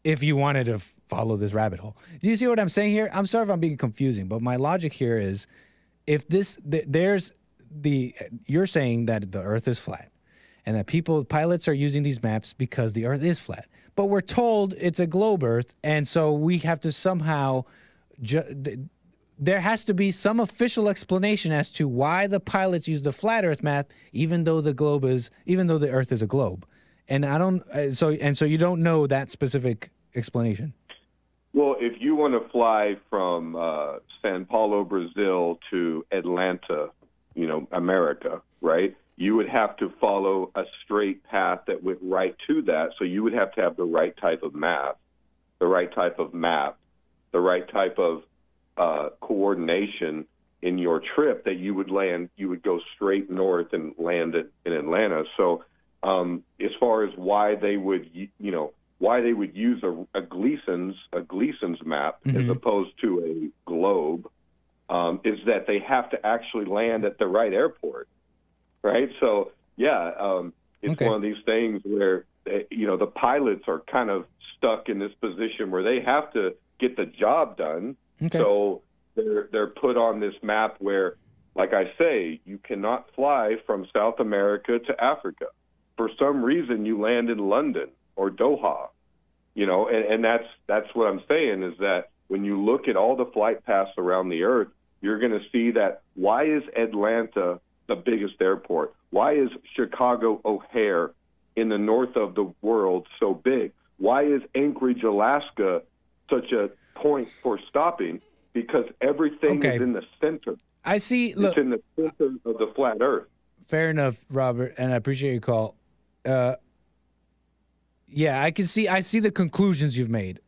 If you wanted to follow this rabbit hole. Do you see what I'm saying here? I'm sorry if I'm being confusing, but my logic here is if you're saying that the Earth is flat and that pilots are using these maps because the Earth is flat, but we're told it's a globe Earth, and so we have to somehow, there has to be some official explanation as to why the pilots use the flat Earth map, even though the Earth is a globe. And so you don't know that specific explanation. Well, if you want to fly from Sao Paulo, Brazil to Atlanta, America, right? You would have to follow a straight path that went right to that. So you would have to have the right type of map, the right type of coordination in your trip that you would land. You would go straight north and land in Atlanta. So as far as why they would, use a Gleason's map as opposed to a globe, is that they have to actually land at the right airport, right? So it's one of these things where the pilots are kind of stuck in this position where they have to get the job done. So they're put on this map where, like I say, you cannot fly from South America to Africa. For some reason, you land in London or Doha, and that's what I'm saying is that when you look at all the flight paths around the Earth, you're going to see that why is Atlanta the biggest airport? Why is Chicago O'Hare in the north of the world so big? Why is Anchorage, Alaska such a point for stopping? Because everything is in the center. I see. Look, it's in the center of the flat Earth. Fair enough, Robert, and I appreciate your call. I can see. I see the conclusions you've made.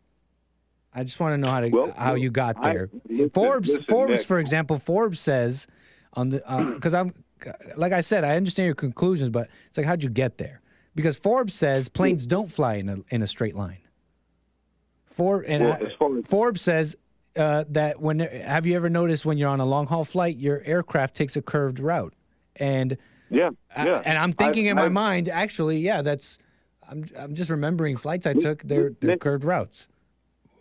I just want to know how you got there. Forbes, Nick. For example, Forbes says on the because like I said, I understand your conclusions, but it's like how'd you get there? Because Forbes says planes don't fly in a straight line. Forbes says that have you ever noticed when you're on a long haul flight, your aircraft takes a curved route, and and I'm thinking in my mind, actually, I'm just remembering flights I took. They're curved routes.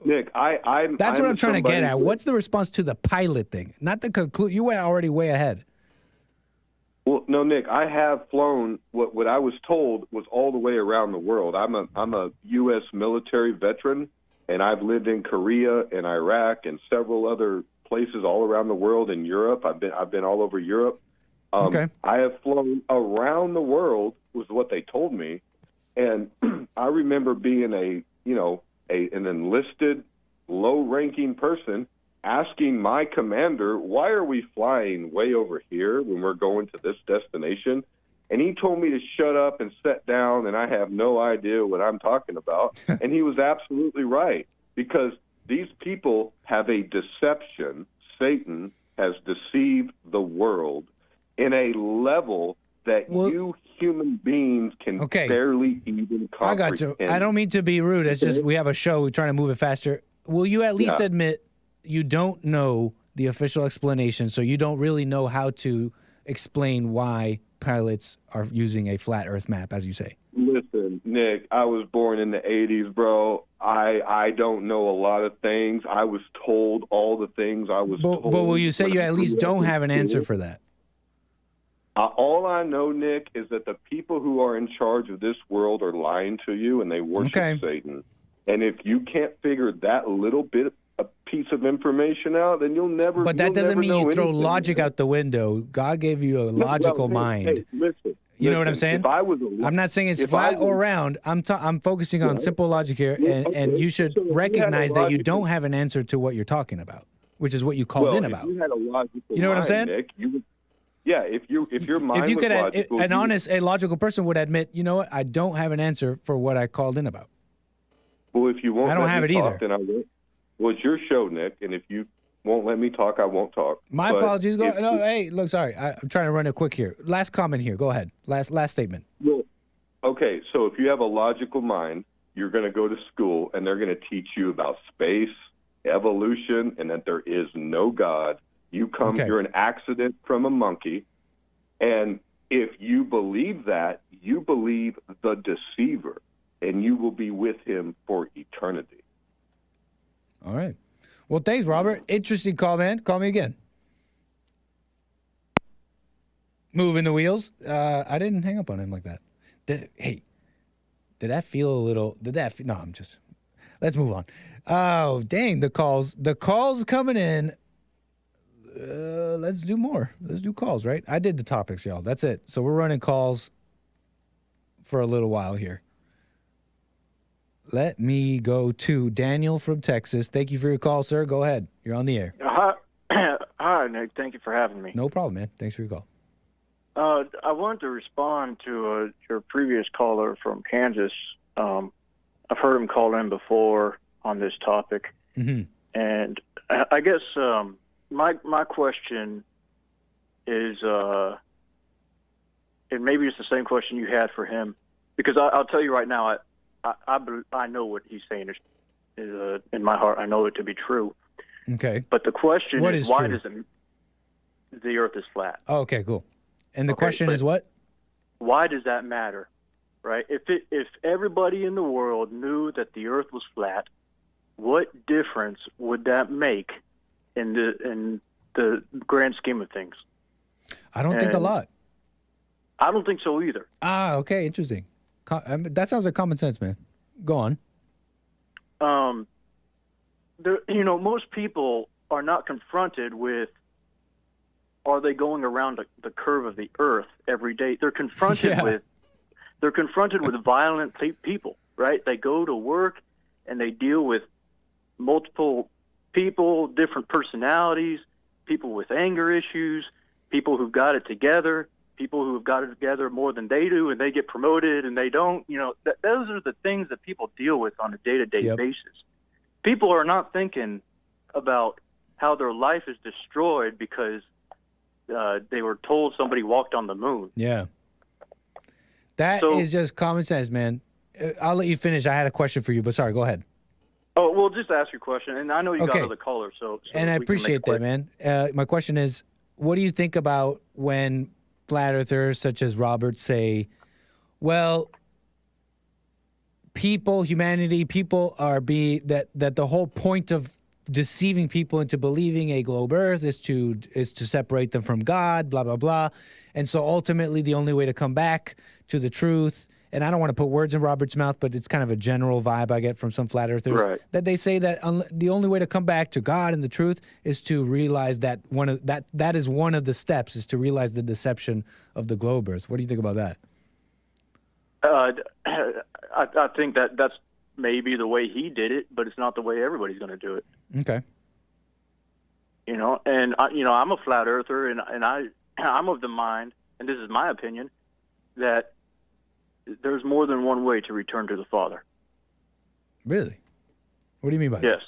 Nick, that's what I'm trying to get at. What's the response to the pilot thing? Not the conclude. You went already way ahead. Well, no, Nick, I have flown. What I was told was all the way around the world. I'm a U.S. military veteran, and I've lived in Korea and Iraq and several other places all around the world. In Europe, I've been all over Europe. I have flown around the world, was what they told me, and I remember being an enlisted, low-ranking person asking my commander, why are we flying way over here when we're going to this destination? And he told me to shut up and sit down, and I have no idea what I'm talking about. And he was absolutely right, because these people have a deception. Satan has deceived the world in a level that you human beings can barely even comprehend. I got you. I don't mean to be rude. It's just we have a show. We're trying to move it faster. Will you at least admit you don't know the official explanation, so you don't really know how to explain why pilots are using a flat Earth map, as you say? Listen, Nick, I was born in the 80s, bro. I don't know a lot of things. I was told all the things I was told. But will you say you at least don't have an answer for that? All I know, Nick, is that the people who are in charge of this world are lying to you, and they worship Satan. And if you can't figure that little bit, a piece of information out, then you'll never. But that doesn't mean you throw logic out the window. God gave you a logical mind. Hey, listen, you know what I'm saying? If I was I'm not saying it's flat or round. I'm focusing on simple logic here, and you should recognize that you don't have an answer to what you're talking about, which is what you called in about. You had a logical you know what I'm saying? Nick, if your mind if you could, logical, a logical person would admit, you know what, I don't have an answer for what I called in about. Well, if you won't, I don't have it either. Then I won't. Well, it's your show, Nick, and if you won't let me talk, I won't talk. My apologies. Hey, look, sorry, I'm trying to run it quick here. Last comment here. Go ahead. Last statement. Okay, so if you have a logical mind, you're going to go to school and they're going to teach you about space, evolution, and that there is no God. You're an accident from a monkey. And if you believe that, you believe the deceiver, and you will be with him for eternity. All right. Well, thanks, Robert. Interesting call, man. Call me again. Moving the wheels. I didn't hang up on him like that. Did that feel a little? No, I'm just. Let's move on. Oh, dang! The calls coming in. Let's do more. Let's do calls, right? I did the topics, y'all. That's it. So we're running calls for a little while here. Let me go to Daniel from Texas. Thank you for your call, sir. Go ahead. You're on the air. Hi, Nick. Thank you for having me. No problem, man. Thanks for your call. I wanted to respond to your previous caller from Kansas. I've heard him call in before on this topic. Mm-hmm. And I guess my question is, and maybe it's the same question you had for him, because I'll tell you right now, I know what he's saying is in my heart. I know it to be true. Okay. But the question is why true? does the Earth is flat? Oh, okay, cool. And the question is what? Why does that matter, right? If everybody in the world knew that the Earth was flat, what difference would that make in the grand scheme of things? I don't think a lot. I don't think so either. Ah, okay, interesting. That sounds like common sense, man. Go on. Most people are not confronted with, are they going around the curve of the Earth every day? They're confronted with violent people, right? They go to work and they deal with multiple people, different personalities, people with anger issues, people who've got it together, people who have got it together more than they do, and they get promoted and they don't. Those are the things that people deal with on a day-to-day basis. People are not thinking about how their life is destroyed because they were told somebody walked on the moon. Yeah. That is just common sense, man. I'll let you finish. I had a question for you, but sorry, go ahead. Oh, well, just ask your question. And I know you got other callers, so and I appreciate that, man. My question is, what do you think about when flat earthers such as Robert say, well, people are that the whole point of deceiving people into believing a globe Earth is to separate them from God, blah, blah, blah. And so ultimately the only way to come back to the truth, and I don't want to put words in Robert's mouth, but it's kind of a general vibe I get from some flat earthers, right, that they say that the only way to come back to God and the truth is to realize that that is one of the steps, is to realize the deception of the globe Earth. What do you think about that? I think that's maybe the way he did it, but it's not the way everybody's going to do it. Okay. And I'm a flat earther, and I'm of the mind, and this is my opinion, that there's more than one way to return to the Father. Really? What do you mean by that?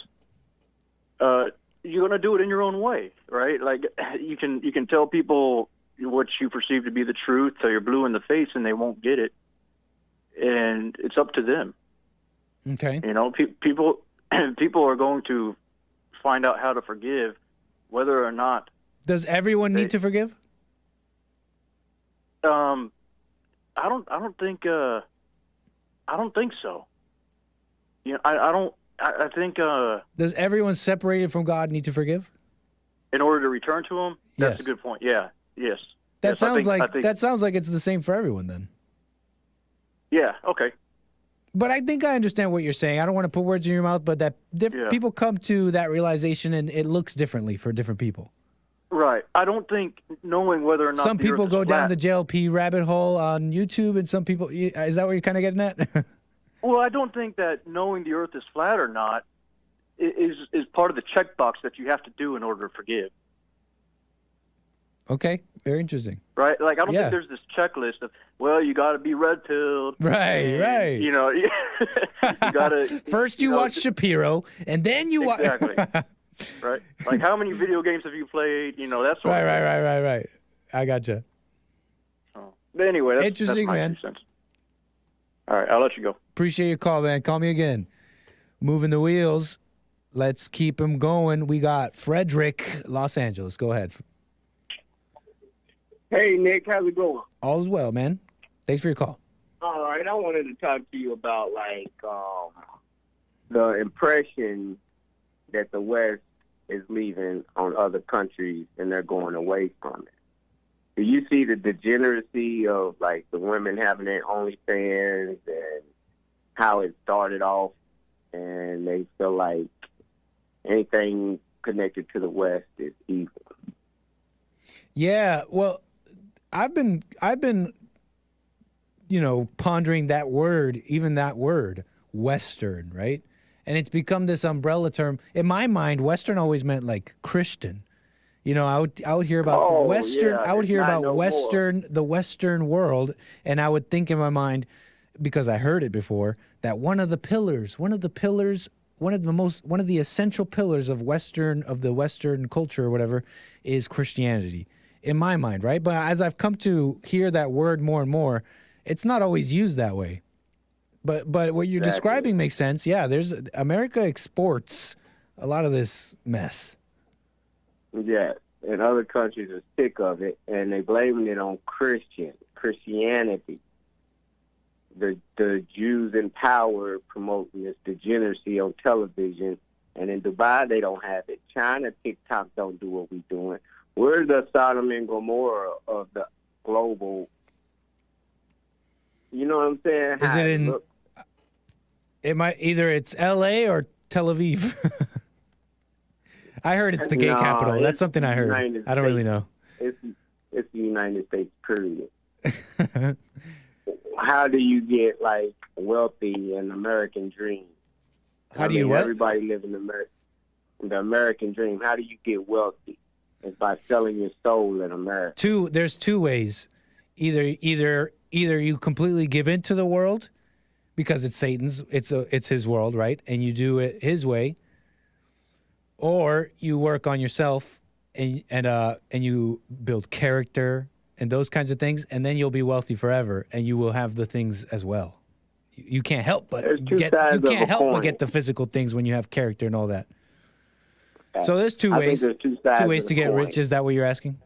Yes. You're going to do it in your own way, right? Like you can tell people what you perceive to be the truth till you're blue in the face, and they won't get it, and it's up to them. Okay. People are going to find out how to forgive, whether or not. Does everyone need to forgive? I don't think so. I think. Does everyone separated from God need to forgive? In order to return to Him, that's a good point. Yeah. Yes. That yes, sounds I think, that sounds like it's the same for everyone then. Yeah. Okay. But I think I understand what you're saying. I don't want to put words in your mouth, but that people come to that realization, and it looks differently for different people. Right. I don't think knowing whether or not some people go down the JLP rabbit hole on YouTube, and some people, is that what you're kind of getting at? Well, I don't think that knowing the Earth is flat or not is part of the checkbox that you have to do in order to forgive. Okay, very interesting. Right? Like, I don't think there's this checklist of, well, you got to be red-pilled. Right. You got to... First you watch Shapiro, and then you watch... Exactly. Right? Like, how many video games have you played? That sort of thing. Right. I gotcha. But anyway, that's interesting, my man. 2 cents. All right, I'll let you go. Appreciate your call, man. Call me again. Moving the wheels. Let's keep them going. We got Frederick, Los Angeles. Go ahead. Hey, Nick, how's it going? All is well, man. Thanks for your call. All right, I wanted to talk to you about, like, the impression that the West is leaving on other countries and they're going away from it. Do you see the degeneracy of, like, the women having their OnlyFans and how it started off, and they feel like anything connected to the West is evil? Yeah, well, I've been, you know, pondering that word, even that word, Western, right? And it's become this umbrella term. In my mind, Western always meant like Christian. You know, I would hear about the Western. Yeah, I would hear about no Western, the Western world, and I would think in my mind, because I heard it before, that one of the essential pillars of the Western culture or whatever is Christianity. In my mind, right? But as I've come to hear that word more and more, it's not always used that way. But what you're describing makes sense. Yeah, America exports a lot of this mess. Yeah, and other countries are sick of it, and they blaming it on Christianity. The Jews in power promoting this degeneracy on television, and in Dubai they don't have it. China, TikTok don't do what we doing. We're the Sodom and Gomorrah of the global. You know what I'm saying? Is it in? Either it's L.A. or Tel Aviv. I heard it's the gay capital. That's something I heard. I don't really know. It's the United States, period. How do you get, like, wealthy in the American dream? How do you what? Everybody live in the American dream. How do you get wealthy? It's by selling your soul in America. There's two ways. Either you completely give into the world because it's Satan's, it's his world, right? And you do it his way. Or you work on yourself and you build character and those kinds of things, and then you'll be wealthy forever, and you will have the things as well. You can't help but get the physical things when you have character and all that. So there's two ways. Two ways to get rich. Is that what you're asking?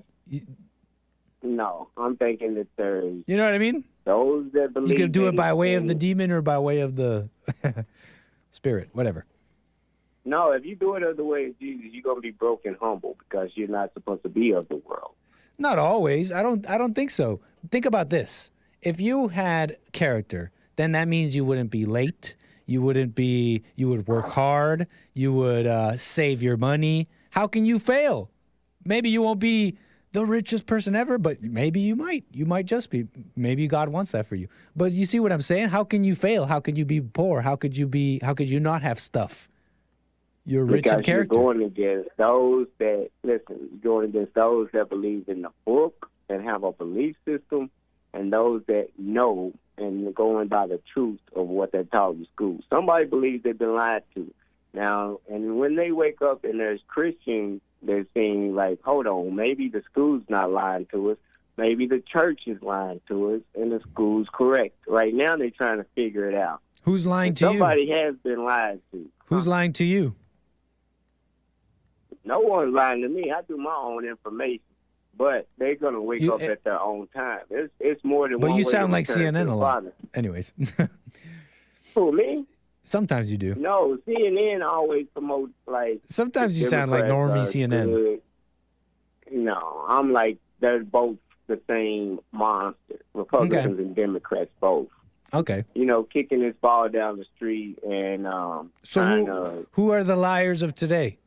No, I'm thinking that there's. You know what I mean? Those that believe. You can do it by way of the demon or by way of the spirit, whatever. No, if you do it the way of Jesus, you're gonna be broke and humble because you're not supposed to be of the world. Not always. I don't think so. Think about this. If you had character, then that means you wouldn't be late. You would work hard. You would save your money. How can you fail? Maybe you won't be the richest person ever, but maybe you might. You might just be. Maybe God wants that for you. But you see what I'm saying? How can you fail? How could you be poor? How could you not have stuff? You're rich in character. You're going against those that, listen, you're going against those that believe in the book and have a belief system, and those that know and going by the truth of what they're taught in school. Somebody believes they've been lied to. Now, and when they wake up and there's Christians, they're saying, like, hold on, maybe the school's not lying to us. Maybe the church is lying to us, and the school's correct. Right now, they're trying to figure it out. Who's lying to you? Somebody has been lied to. Who's lying to you? No one's lying to me. I do my own information, but they're gonna wake up at their own time. It's more than. But you sound like CNN a lot. Anyways. Who, me? Sometimes you do. No, CNN always promotes like. Sometimes you sound like normie CNN. Good. No, I'm like they're both the same monster. Republicans and Democrats both. Okay. You know, kicking this ball down the street and so who are the liars of today?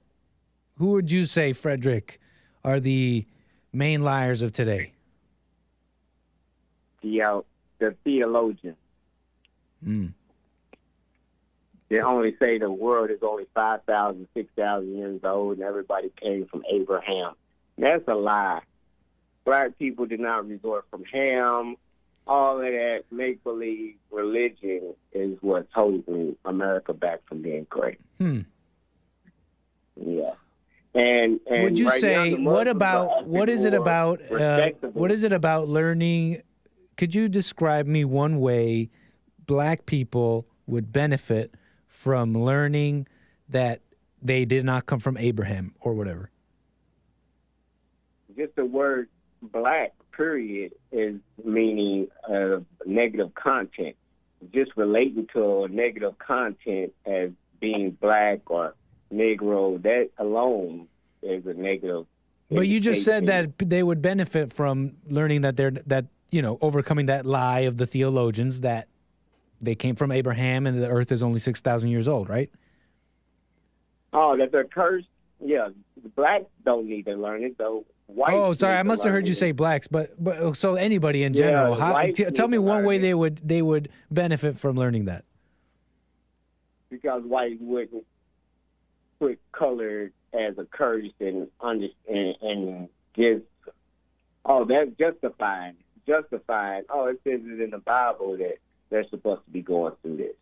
Who would you say, Frederick, are the main liars of today? The theologians. Mm. They only say the world is only 5,000, 6,000 years old, and everybody came from Abraham. That's a lie. Black people did not resort from Ham. All of that make-believe religion is what's holding America back from being great. Yeah. And would you right say now, what is it about learning? Could you describe me one way black people would benefit from learning that they did not come from Abraham or whatever? Just the word black, period, is meaning negative content. Just relating to a negative content as being black or Negro, that alone is a negative. But you just said that they would benefit from learning that overcoming that lie of the theologians that they came from Abraham and the earth is only 6,000 years old, right? Oh, that they're cursed? Yeah, the blacks don't need to learn it, though. Whites oh, sorry, need I to must have learn heard you it. say blacks, but so anybody in general. Yeah, How, whites tell need me to one learn way it. they would benefit from learning that. Because whites wouldn't put color as a curse and just, that's justified. Oh, it says it in the Bible that they're supposed to be going through this.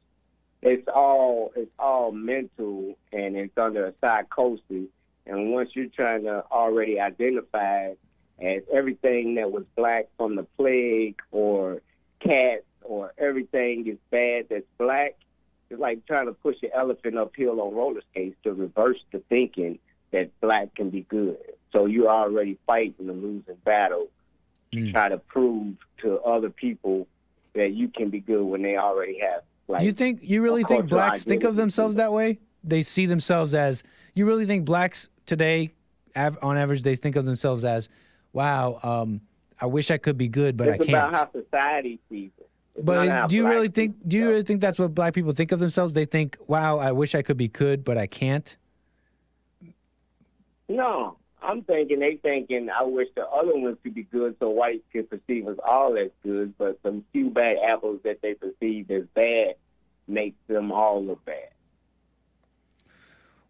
It's all mental, and it's under a psychosis. And once you're trying to already identify as everything that was black from the plague or cats or everything is bad that's black, it's like trying to push an elephant uphill on roller skates to reverse the thinking that black can be good. So you're already fighting a losing battle to try to prove to other people that you can be good when they already have. Like, You really think blacks think of themselves that way? They see themselves as, you really think blacks today, on average, they think of themselves as, wow, I wish I could be good, but I it's can't. about how society sees it. It's not But how do you black really think that's what black people think of themselves? They think, wow, I wish I could be good, but I can't? No, I'm thinking I wish the other ones could be good so whites could perceive us all as good, but some few bad apples that they perceive as bad makes them all look bad.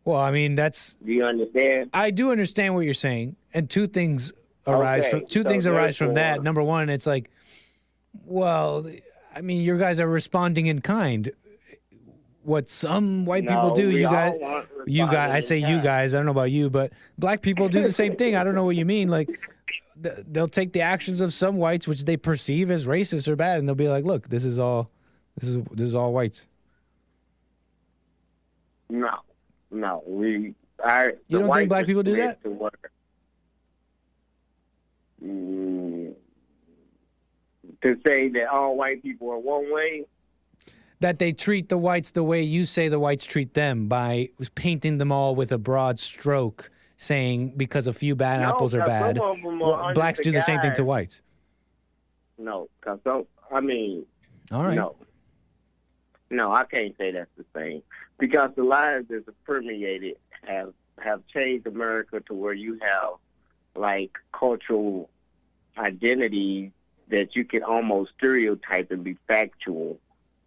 Well, I mean, Do you understand? I do understand what you're saying, and two things arise from that. Number one, it's like, well, I mean, you guys are responding in kind. What some white people do, you guys, I say you guys, I don't know about you, but black people do the same thing. I don't know what you mean. Like, they'll take the actions of some whites, which they perceive as racist or bad, and they'll be like, look, this is all whites. No, you don't think black people do that? To say that all white people are one way? That they treat the whites the way you say the whites treat them, by painting them all with a broad stroke, saying because a few bad apples are bad. Blacks do the same thing to whites. No, because all right. No, I can't say that's the same, because the lies that are permeated have changed America to where you have like cultural identities that you can almost stereotype and be factual,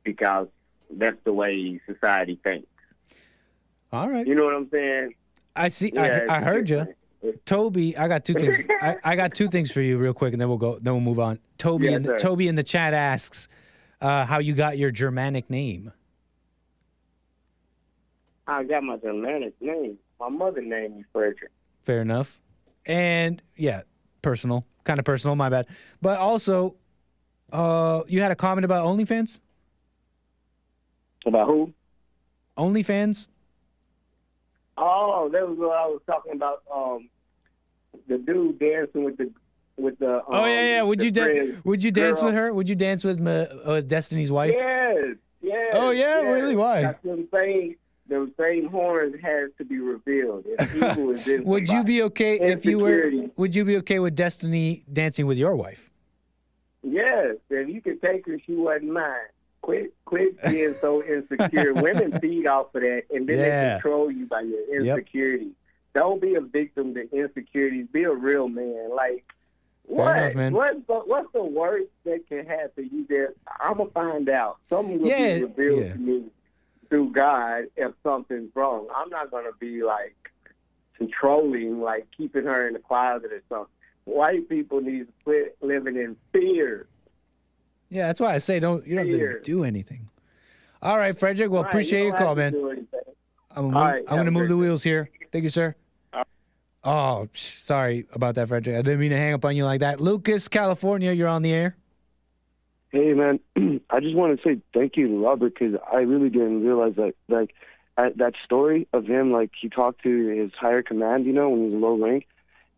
because that's the way society thinks. All right. You know what I'm saying? I see. Yeah, I heard you. Toby, I got two things. I got two things for you real quick, and then we'll move on. Toby in the chat asks how you got your Germanic name. I got my Germanic name. My mother named me Frederick. Fair enough. And yeah, kind of personal, my bad. But also, you had a comment about OnlyFans? About who? OnlyFans? Oh, that was what I was talking about. The dude dancing with the. Oh yeah. Would you dance with her? Would you dance with Destiny's wife? Yes. Oh yeah, yes. really? Why? Those same horns has to be revealed. If people is in would you be okay if you were? insecurity. Would you be okay with Destiny dancing with your wife? Yes, if you could take her, she wasn't mine. Quit being so insecure. Women feed off of that, and then they control you by your insecurity. Don't be a victim to insecurities. Be a real man. Like, Fair enough, man. what's the worst that can happen? You just, I'm gonna find out. Something will be revealed to me through God if something's wrong. I'm not gonna be like controlling, like keeping her in the closet or something. White people need to quit living in fear. Yeah, that's why I say you don't have to do anything. All right, Frederick. Well, appreciate your call, man. I'm going to move the wheels here. Thank you, sir. Oh, sorry about that, Frederick. I didn't mean to hang up on you like that. Lucas, California, you're on the air. Hey, man, I just want to say thank you to Robert because I really didn't realize that, like, that story of him, like, he talked to his higher command, you know, when he was low rank,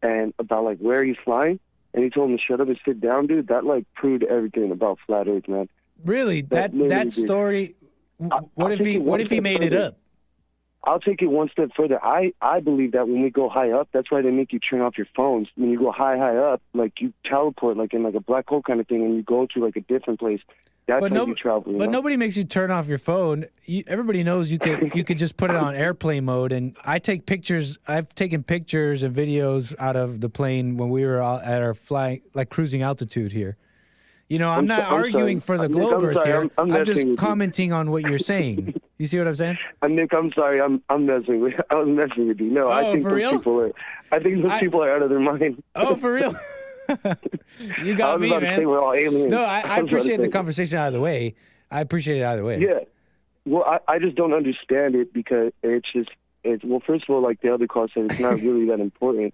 and about, like, where he's flying, and he told him to shut up and sit down, dude. That, like, proved everything about Flat Earth, man. Really? That story, what if he made it up? I'll take it one step further. I believe that when we go high up, that's why they make you turn off your phones. When you go high up, like you teleport, like in like a black hole kind of thing, and you go to like a different place. That's how you travel. But nobody makes you turn off your phone. Everybody knows you could just put it on airplane mode. And I take pictures. I've taken pictures and videos out of the plane when we were at our flying, like cruising altitude here. You know, I'm not arguing for the Globers here. I'm just commenting on what you're saying. You see what I'm saying? Nick, I'm sorry. I'm messing with you. No, I think those people are out of their mind. Oh, for real? You got me, man. We're all aliens. No, I appreciate the conversation out of the way. I appreciate it either way. Yeah. Well, I just don't understand it because well, first of all, like the other call said, it's not really that important.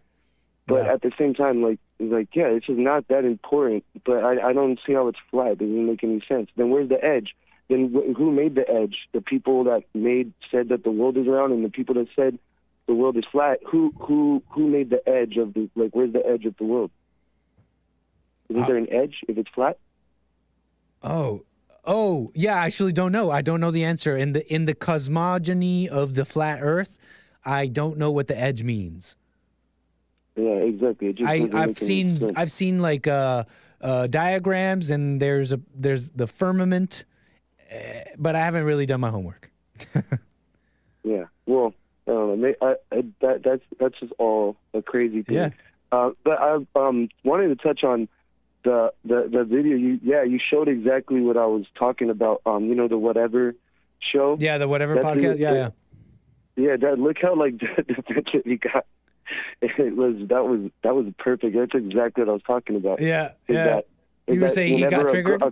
But at the same time, yeah, it's just not that important. But I don't see how it's flat. It doesn't make any sense. Then where's the edge? Then who made the edge? The people that said that the world is round, and the people that said the world is flat. Who made the edge of the where's the edge of the world? Is there an edge if it's flat? Oh, yeah. I actually don't know. I don't know the answer. In the cosmogony of the flat Earth, I don't know what the edge means. Yeah, exactly. I've seen like diagrams, and there's the firmament, but I haven't really done my homework. Yeah. Well, I don't know. That's just all a crazy thing. Yeah. But I wanted to touch on the video. You showed exactly what I was talking about. You know, the Whatever show. Yeah, the Whatever podcast. Yeah. Yeah, look how like the picture he got. That was perfect. That's exactly what I was talking about. Yeah. You were saying he got triggered?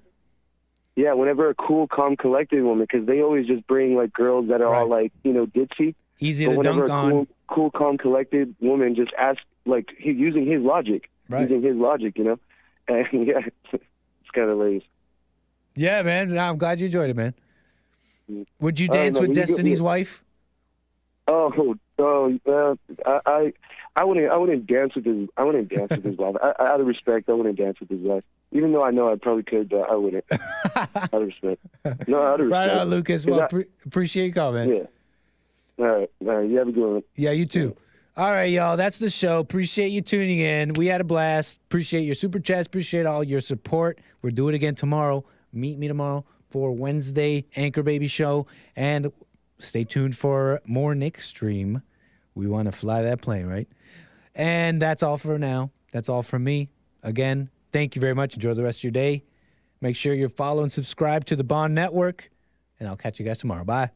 Whenever a cool, calm, collected woman, because they always just bring like girls that are all like, you know, ditzy. Easy to dunk on. Cool, calm, collected woman just asks, like, using his logic. Right. Using his logic, you know? And yeah, it's kind of hilarious. Yeah, man. I'm glad you enjoyed it, man. Would you dance with Destiny's wife? I wouldn't dance with his. I wouldn't dance with his wife. Out of respect, I wouldn't dance with his wife. Even though I know I probably could, but I wouldn't. Out of respect. No, out of respect. Right on, Lucas. Well, appreciate your call, man. Yeah. All right. You have a good one. Yeah, you too. All right, y'all. That's the show. Appreciate you tuning in. We had a blast. Appreciate your super chats. Appreciate all your support. We'll do it again tomorrow. Meet me tomorrow for Wednesday Anchor Baby show, and stay tuned for more Nick stream. We want to fly that plane, right? And that's all for now. That's all from me. Again, thank you very much. Enjoy the rest of your day. Make sure you follow and subscribe to the Bond Network, and I'll catch you guys tomorrow. Bye.